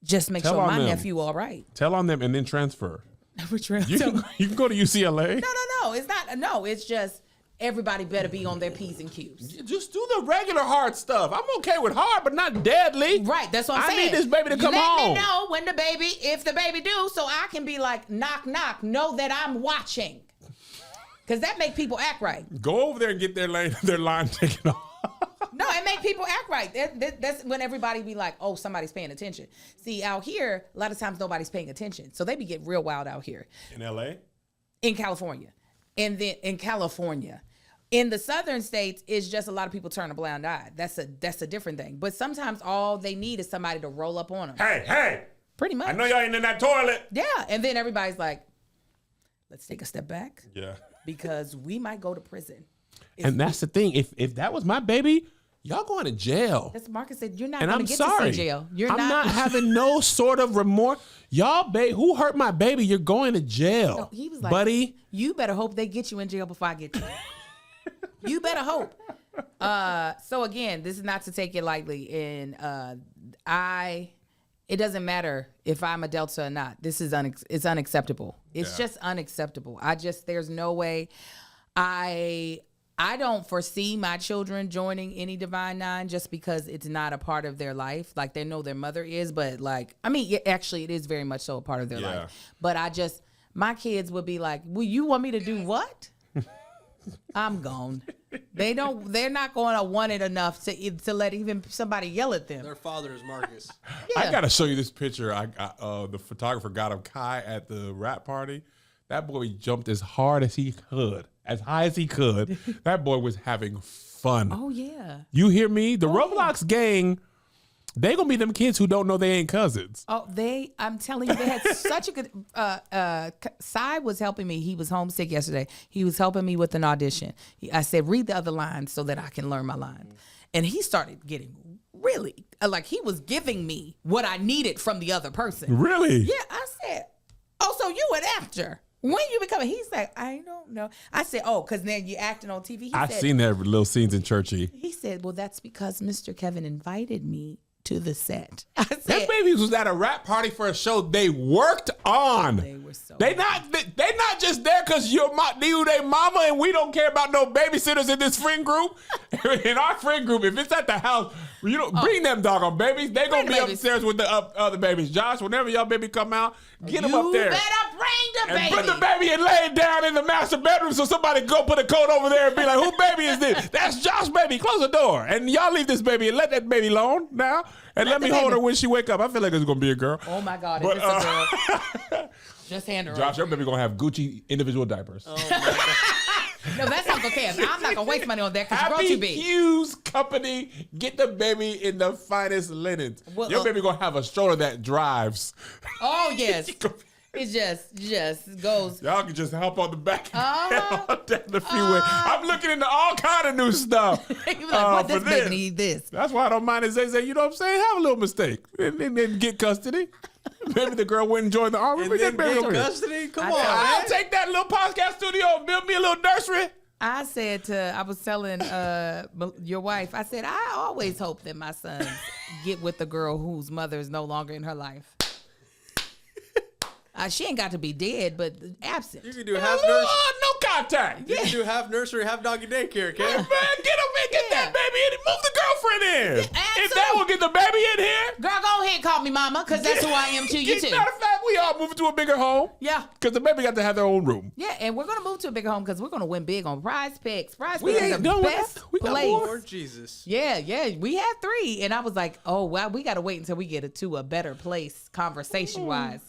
just make Tell sure on my them. nephew all right. Tell on them and then transfer. Which You can go to UCLA. No, it's not. No, it's just everybody better be on their P's and Q's. Just do the regular hard stuff. I'm okay with hard, but not deadly. Right, that's what I'm I saying. need this baby to come Let home. me know when if the baby do, so I can be like, knock, knock, know that I'm watching. Because that make people act right. Go over there and get their line taken off. No, it make people act right. That's when everybody be like, oh, somebody's paying attention. See, out here, a lot of times nobody's paying attention. So they be getting real wild out here. In LA? In California. And then in California. In the southern states, it's just a lot of people turn a blind eye. That's a different thing. But sometimes all they need is somebody to roll up on them. Hey. Pretty much. I know y'all ain't in that toilet. Yeah. And then everybody's like, let's take a step back. Yeah. Because we might go to prison. And that's the thing. If that was my baby, y'all going to jail. That's Marcus said, you're not And going I'm to get sorry. to see jail. I'm not having no sort of remorse. Y'all, who hurt my baby? You're going to jail. No, he was like, buddy. You better hope they get you in jail before I get you. You better hope. So again, this is not to take it lightly. And it doesn't matter if I'm a Delta or not. This is it's unacceptable. It's just unacceptable. There's no way. I don't foresee my children joining any Divine Nine just because it's not a part of their life. Like they know their mother is, but actually it is very much so a part of their life. But my kids would be like, well, you want me to do what? I'm gone. They're not going to want it enough to let even somebody yell at them. Their father is Marcus. I gotta show you this picture. The photographer got of Kai at the rap party. That boy jumped as hard as he could, as high as he could. That boy was having fun. Oh yeah. You hear me? The Roblox gang, they gonna be them kids who don't know they ain't cousins. Oh, I'm telling you, they had such a good. Sai was helping me. He was homesick yesterday. He was helping me with an audition. I said, read the other lines so that I can learn my lines. And he started getting really like he was giving me what I needed from the other person. Really? Yeah, I said, oh, so you an actor. When you becoming? He's like, I don't know. I said, oh, because then you acting on TV. I've seen that little scenes in Churchy. He said, well, that's because Mr. Kevin invited me to the set. I said, That baby was at a rap party for a show they worked on. They were so. They not just there because you they mama and we don't care about no babysitters in this friend group. In our friend group, if it's at the house, you don't bring them doggone babies. They gonna be upstairs with the other babies. Josh, whenever y'all baby come out, get them up there. You better bring the baby. And put the baby and lay it down in the master bedroom so somebody go put a coat over there and be like, who baby is this? That's Josh's baby. Close the door. And y'all leave this baby and let that baby alone now. And let me hold her when she wake up. I feel like it's going to be a girl. Oh, my God. But, If it's a girl, just hand her Josh, over. your baby going to have Gucci individual diapers. Oh my God. No, that's Uncle Kev. I'm not gonna waste money on that because you grow Happy too big. Hughes Company, get the baby in the finest linens. Well, Your baby gonna have a stroller that drives. Oh yes, it just goes. Y'all can just hop on the back Uh-huh. down the freeway. I'm looking into all kind of new stuff. You be like, what for this baby need this? That's why I don't mind it. They say, you know what I'm saying? Have a little mistake and get custody. Maybe the girl wouldn't join the army. And Bring then that baby get over here. custody? Come I on, know. I'll man. take that little podcast studio and build me a little nursery. I was telling your wife, I said, I always hope that my sons get with the girl whose mother is no longer in her life. She ain't got to be dead, but absent. You can do half nursery. No contact. You can do half nursery, half doggy daycare, Man, Kev. get him in, get that baby in, move the girlfriend in. Yeah, If that will get the baby in here, Girl, go ahead and call me mama, because that's who I am to you, too. Matter of fact, we all moving to a bigger home. Yeah. Because the baby got to have their own room. Yeah, and we're going to move to a bigger home because we're going to win big on Prize Picks. Prize We Picks is ain't the done with best that. We got place. more. Lord Jesus. Yeah, we had 3. And I was like, oh, wow, we got to wait until we get to a better place conversation-wise.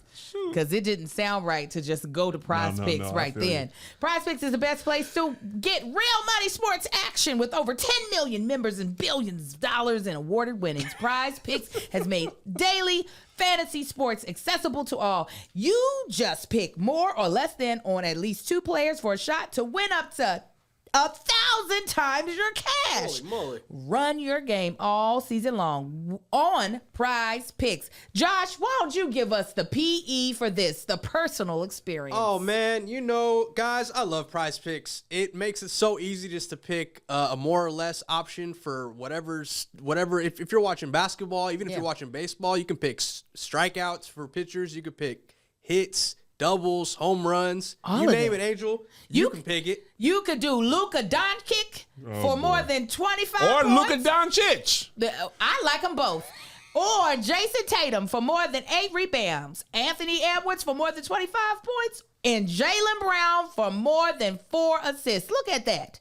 Because it didn't sound right to just go to Prize No, Picks I right feel then. Prize Picks is the best place to get real money sports action with over 10 million members and billions of dollars in awarded winnings. Prize Picks has made daily fantasy sports accessible to all. You just pick more or less than on at least 2 players for a shot to win up to 1,000 times your cash. Holy moly. Run your game all season long on Prize Picks. Josh, why don't you give us the PE for this, the personal experience? Oh man, guys, I love Prize Picks. It makes it so easy just to pick a more or less option for whatever. If you're watching basketball, even if Yeah. you're watching baseball, you can pick strikeouts for pitchers. You can pick hits, doubles, home runs. All you of name it. it, Angel. You You can pick it. You could do Luka Doncic for more than 25 Or points. Luka Doncic. I like them both. Or Jason Tatum for more than 8 rebounds. Anthony Edwards for more than 25 points. And Jaylen Brown for more than 4 assists. Look at that.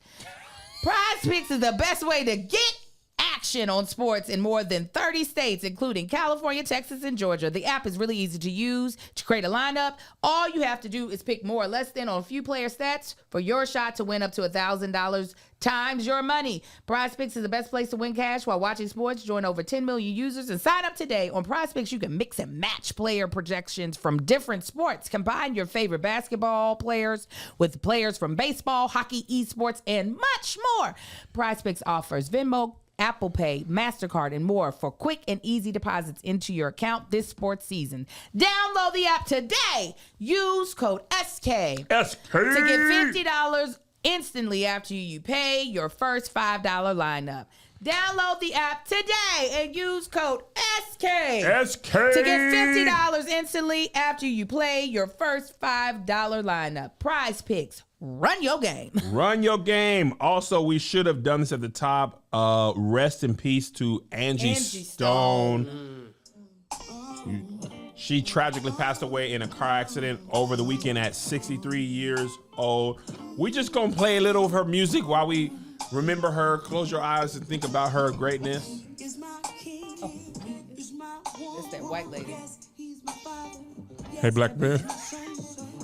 Prize Picks is the best way to get action on sports in more than 30 states, including California, Texas, and Georgia. The app is really easy to use to create a lineup. All you have to do is pick more or less than on a few player stats for your shot to win up to $1,000 times your money. Prize Picks is the best place to win cash while watching sports. Join over 10 million users and sign up today. On Prize Picks, you can mix and match player projections from different sports. Combine your favorite basketball players with players from baseball, hockey, esports, and much more. Prize Picks offers Venmo, Apple Pay, MasterCard, and more for quick and easy deposits into your account this sports season. Download the app today. Use code SK SK. to get $50 instantly after you pay your first $5 lineup. Download the app today and use code SK SK. to get $50 instantly after you play your first $5 lineup. Prize Picks. Run your game. Run your game. Also, we should have done this at the top. Rest in peace to Angie Stone. She tragically passed away in a car accident over the weekend at 63 years old. We just gonna play a little of her music while we remember her. Close your eyes and think about her greatness. It's that white lady. Hey, black man.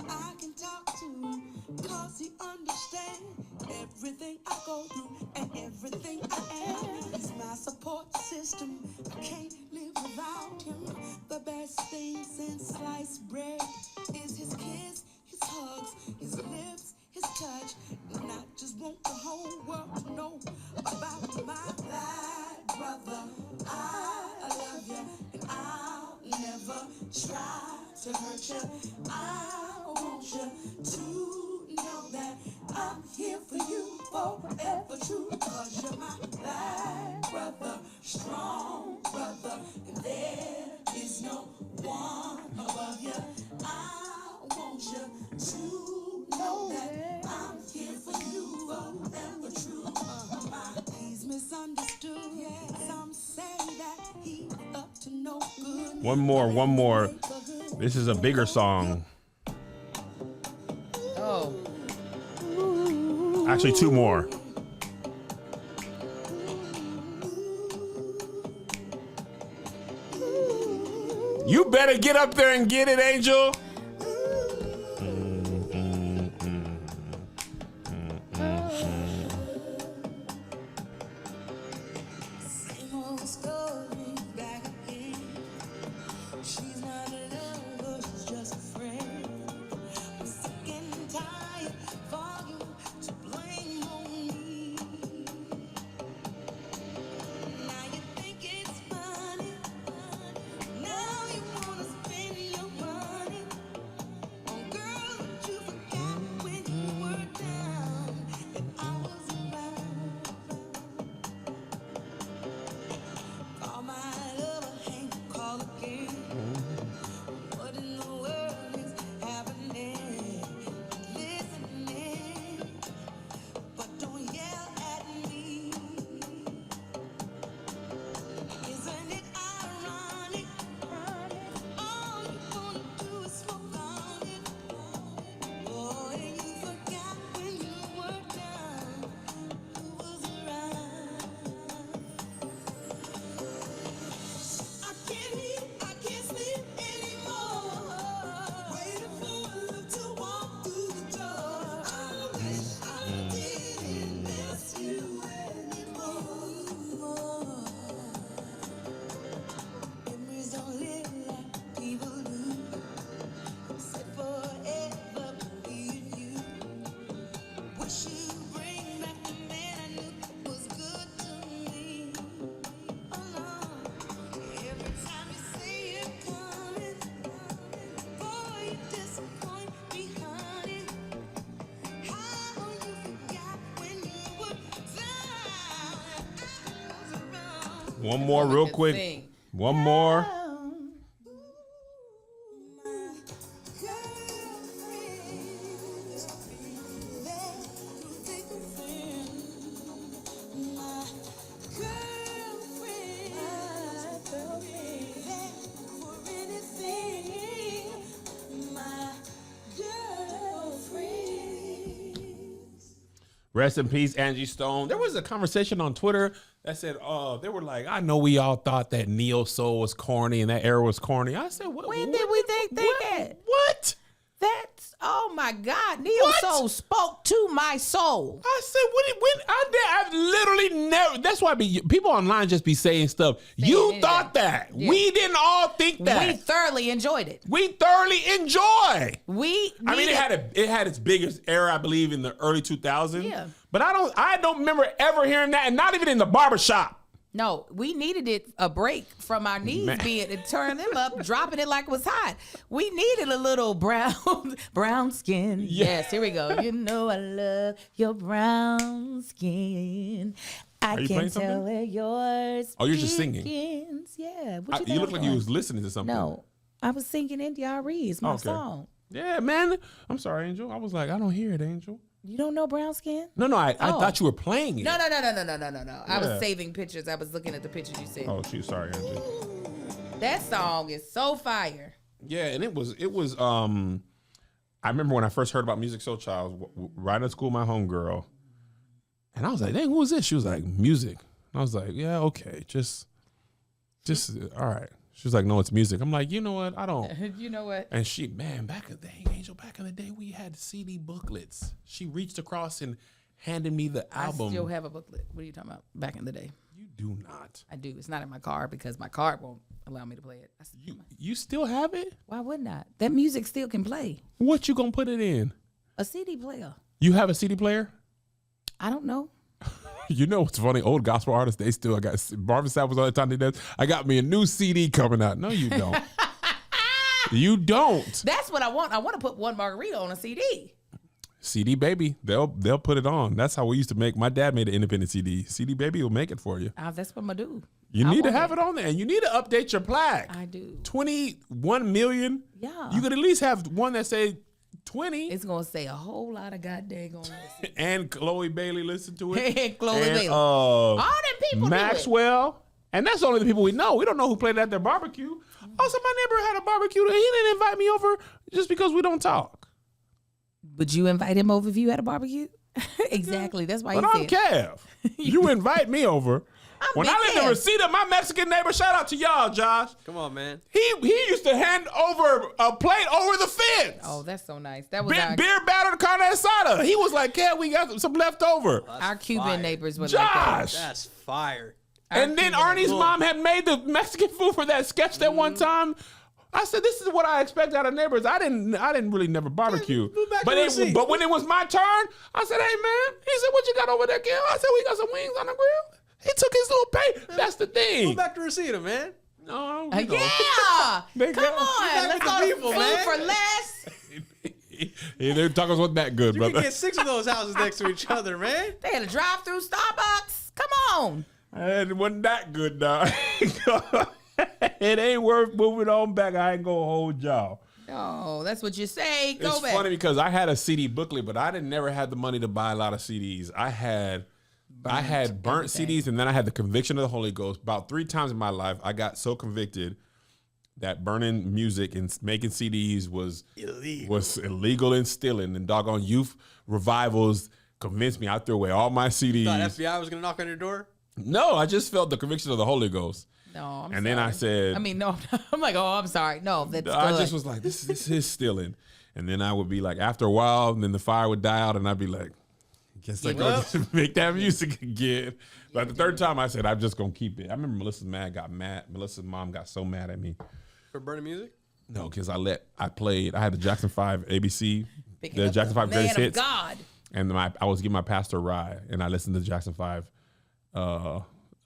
I can talk to, 'cause he understands everything I go through and everything I am. He's my support system. I can't live without him. The best thing since sliced bread is his kiss, his hugs, his lips, his touch. And I just want the whole world to know about my black brother. I love you and I'll never try to hurt you. I want you to know that I'm here for you forever true. 'Cause you're my black brother, strong brother, and there is no one above you. I want you to know that I'm here for you forever true. He's misunderstood. Some say that he's up to no good. One more. This is a bigger song. Oh. Actually, 2 more. You better get up there and get it, Angel. One more real quick. Sing. One more. Rest in peace, Angie Stone. There was a conversation on Twitter that said, they were like, I know we all thought that neo soul was corny and that era was corny. I said, When did we think that? What? That's, oh my God. Neo Soul spoke to my soul. I said, I've literally never, that's why people online just be saying stuff. You thought that. Yeah. We didn't all think that. We thoroughly enjoyed it. We thoroughly enjoy. It It had its biggest era, I believe, in the early 2000s. Yeah. But I don't remember ever hearing that, and not even in the barbershop. No, we needed it a break from our knees being and turn them up, dropping it like it was hot. We needed a little brown skin. Yeah. Yes, here we go. You know I love your brown skin. I Are you can playing tell something? where yours. Oh, you're just singing. begins. Yeah. You look like you was listening to something. No, I was singing NDRE. It's my song. Yeah, man. I'm sorry, Angel. I was like, I don't hear it, Angel. You don't know brown skin? No, I thought you were playing it. No. I was saving pictures. I was looking at the pictures you sent. Oh, shoot, sorry, Angel. That song is so fire. Yeah, and it was. I remember when I first heard about Music Soul Child, I was riding to school with my homegirl, and I was like, "Dang, who is this?" She was like, "Music." And I was like, "Yeah, okay, just all right." She was like, "No, it's music." I'm like, "You know what? I don't." You know what? And she, man, Angel, back in the day, we had CD booklets. She reached across and handed me the album. I still have a booklet. What are you talking about? Back in the day. You do not. I do. It's not in my car because my car won't allow me to play it. You still have it? Why wouldn't I? That music still can play. What you gonna put it in? A CD player. You have a CD player? I don't know. You know what's funny? Old gospel artists, they still got Marvin Sapp was all the time. I got me a new CD coming out. No, you don't. You don't. That's what I want. I want to put One Margarita on a CD. CD Baby, they'll put it on. That's how we used to make. My dad made an independent CD. CD Baby will make it for you. That's what I'm gonna do. You need to have it on there, and you need to update your plaque. I do. 21 million. Yeah. You could at least have one that say 20. It's gonna say a whole lot of goddamn on this. And Chloe Bailey listened to it. And Chloe Bailey. All them people Maxwell. And that's only the people we know. We don't know who played at their barbecue. Also, my neighbor had a barbecue and he didn't invite me over just because we don't talk. Would you invite him over if you had a barbecue? Exactly. That's why But I'm Kev. You invite me over. When I lived in Reseda, my Mexican neighbor, shout out to y'all, Josh. Come on, man. He used to hand over a plate over the fence. Oh, that's so nice. That was beer battered carne asada. He was like, "Kev, we got some left over." Our Cuban neighbors were Josh. like that. That's fire. And then Arnie's mom had made the Mexican food for that sketch that one time. I said, "This is what I expect out of neighbors." I didn't really never barbecue, but when it was my turn, I said, "Hey man," he said, "What you got over there, Kev?" I said, "We got some wings on the grill." He took his little pay. That's the thing. Go back to Reseda, man. No, Yeah. Come on. Let's go to people, food man. for less. Yeah, their tacos wasn't that good, You brother. can get 6 of those houses next to each other, man. They had a drive through Starbucks. Come on. It wasn't that good, dog. It ain't worth moving on back. I ain't gonna hold y'all. Oh, that's what you say. Go It's back. funny because I had a CD booklet, but I never had the money to buy a lot of CDs. I had burnt CDs, and then I had the conviction of the Holy Ghost. About 3 times in my life, I got so convicted that burning music and making CDs was illegal and stealing. And doggone youth revivals convinced me. I threw away all my CDs. Thought FBI was gonna knock on your door? No, I just felt the conviction of the Holy Ghost. No, I'm And sorry. then I said, no, I'm like, oh, I'm sorry. No, that's good. I just was like, this is stealing. And then I would be like, after a while, and then the fire would die out, and I'd be like, guess I go make that music again. But the third time I said, I'm just gonna keep it. I remember Melissa's mom got so mad at me. For burning music? No, because I had the Jackson 5 ABC, Picking the up Jackson 5 man greatest of hits. God. And I was giving my pastor a ride, and I listened to Jackson 5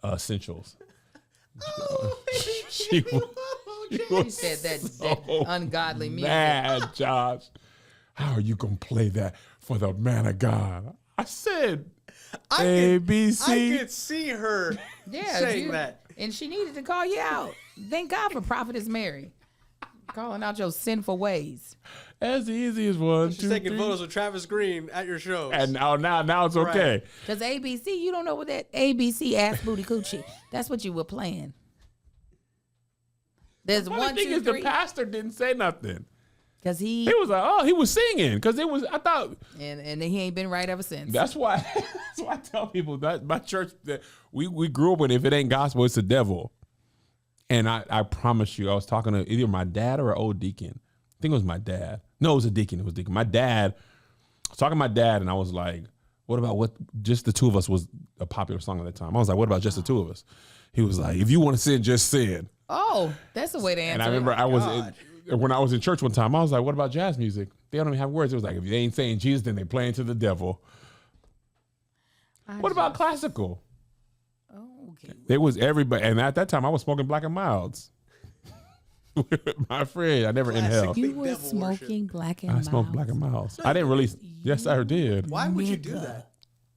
Essentials. She said that ungodly music. Mad, Josh. How are you gonna play that for the man of God? I said ABC. I could see her saying that. And she needed to call you out. Thank God for Prophetess Mary. Calling out your sinful ways. That's the easiest one. She's taking photos of Travis Green at your shows. And now it's okay. Right. Because ABC, you don't know what that ABC ass booty coochie. That's what you were playing. There's Funny one, thing two, is, three. the pastor didn't say nothing. Because he He was like, oh, he was singing. Because it was, I thought, and he ain't been right ever since. that's why I tell people that my church, that we grew up with, if it ain't gospel, it's the devil. And I promise you, I was talking to either my dad or an old deacon. I think it was my dad. No, it was a deacon. It was a deacon. My dad, I was talking to my dad, and I was like, what about what just the two of us was a popular song at the time. I was like, what about just the two of us? He was like, if you want to sin, just sin. Oh, that's the way to answer. And I remember when I was in church one time, I was like, what about jazz music? They don't even have words. It was like, if they ain't saying Jesus, then they playing to the devil. What about classical? Oh, okay. It was everybody. And at that time, I was smoking Black and Milds. With my friend, I never inhaled. You Big were devil smoking Black and I Milds. smoked Black and Milds. I didn't really. Yes, I did. Why would you do that?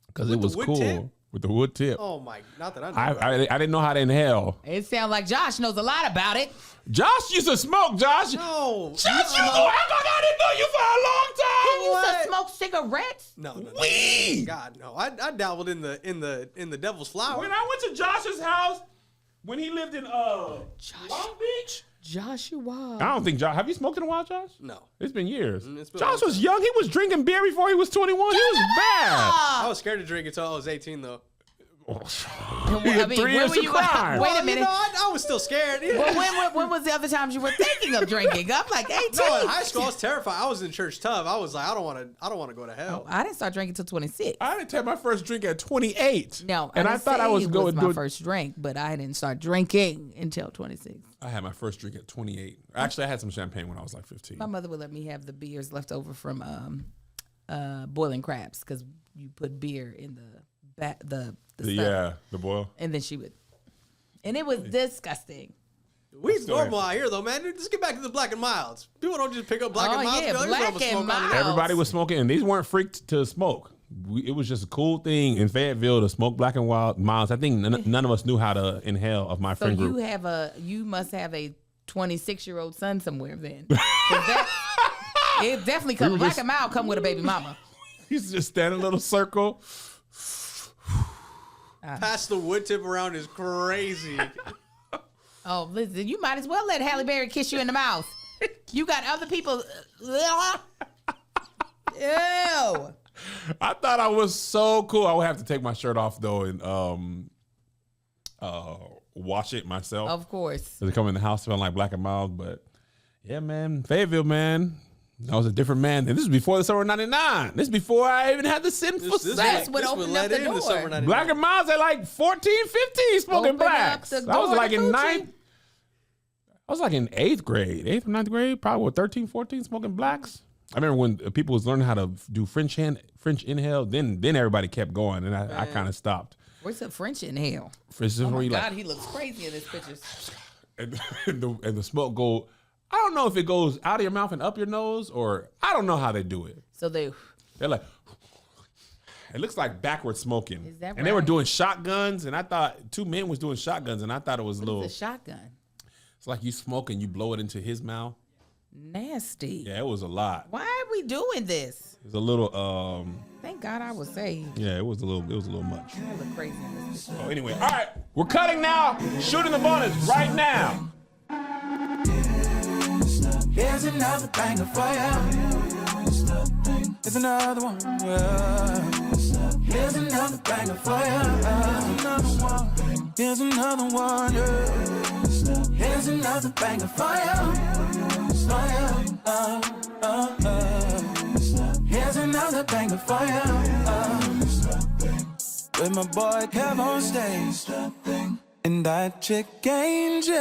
Because it With the was wood cool tip? with the wood tip. Oh my, not that I know. I didn't know how to inhale. It sounds like Josh knows a lot about it. Josh used to smoke. Josh. No. Josh, you know, I didn't know you for a long time. You used to smoke cigarettes? No. Weed. God, no. I dabbled in the devil's flower. When I went to Josh's house, when he lived in Long Beach. Joshua. I don't think Josh. Have you smoked in a while, Josh? No. It's been years. It's been a Josh long was young. He was drinking beer before he was 21. He was bad. I was scared to drink until I was 18, though. He had 3 years to crime. Wait a minute. You know, I was still scared. Well, when was the other times you were thinking of drinking? I'm like 18. No, in high school, I was terrified. I was in church tub. I was like, I don't want to go to hell. I didn't start drinking until 26. I didn't take my first drink at 28. No, and I thought I was going my to. first drink, but I didn't start drinking until 26. I had my first drink at 28. Actually, I had some champagne when I was like 15. My mother would let me have the beers left over from boiling crabs because you put beer in the stuff. The boil. And then she would, and it was disgusting. Weed's normal out here, though, man. Let's get back to the Black and Milds. People don't just pick up Black and Milds. Yeah, Black and Milds. Everybody was smoking, and these weren't freaked to smoke. It was just a cool thing in Fayetteville to smoke Black and Milds. I think none of us knew how to inhale of my friend group. You must have a 26-year-old son somewhere then. It definitely comes. Black and Mild come with a baby mama. He used to just stand in a little circle. Pass the wood tip around is crazy. Oh, listen, you might as well let Halle Berry kiss you in the mouth. You got other people. Ew. I thought I was so cool. I would have to take my shirt off though and wash it myself. Of course. To come in the house smelling like Black and Mild, but yeah, man, Fayetteville, man. I was a different man. And this is before the summer of 99. This is before I even had the sinful sex. That's what opened up the door. Black and Miles at like 14, 15 smoking Open blacks. up the I was door like to in coochie. ninth. I was like in 8th grade, 8th or 9th grade, probably with 13, 14 smoking blacks. I remember when people was learning how to do French inhale, then everybody kept going and I kind of stopped. Where's the French inhale? French, Oh my you God, like, he looks crazy in his pictures. and the smoke go, I don't know if it goes out of your mouth and up your nose or I don't know how they do it. So they're like, it looks like backward smoking. Is that And they were right? doing shotguns, and I thought 2 men was doing shotguns, and I thought it was a little. a shotgun. It's like you smoke and you blow it into his mouth. Nasty. Yeah, it was a lot. Why are we doing this? It was a little. Thank God I was saved. Yeah, it was a little much. I look crazy in this picture. Oh, anyway, all right, we're cutting now. Shooting the bonus right now. Here's another banger for you. Here's another one. Yeah. Here's another banger for you. Here's another one. Yeah. Here's another banger for you. Here's another banger for you. With my boy Kev on stage. And that chick Angel.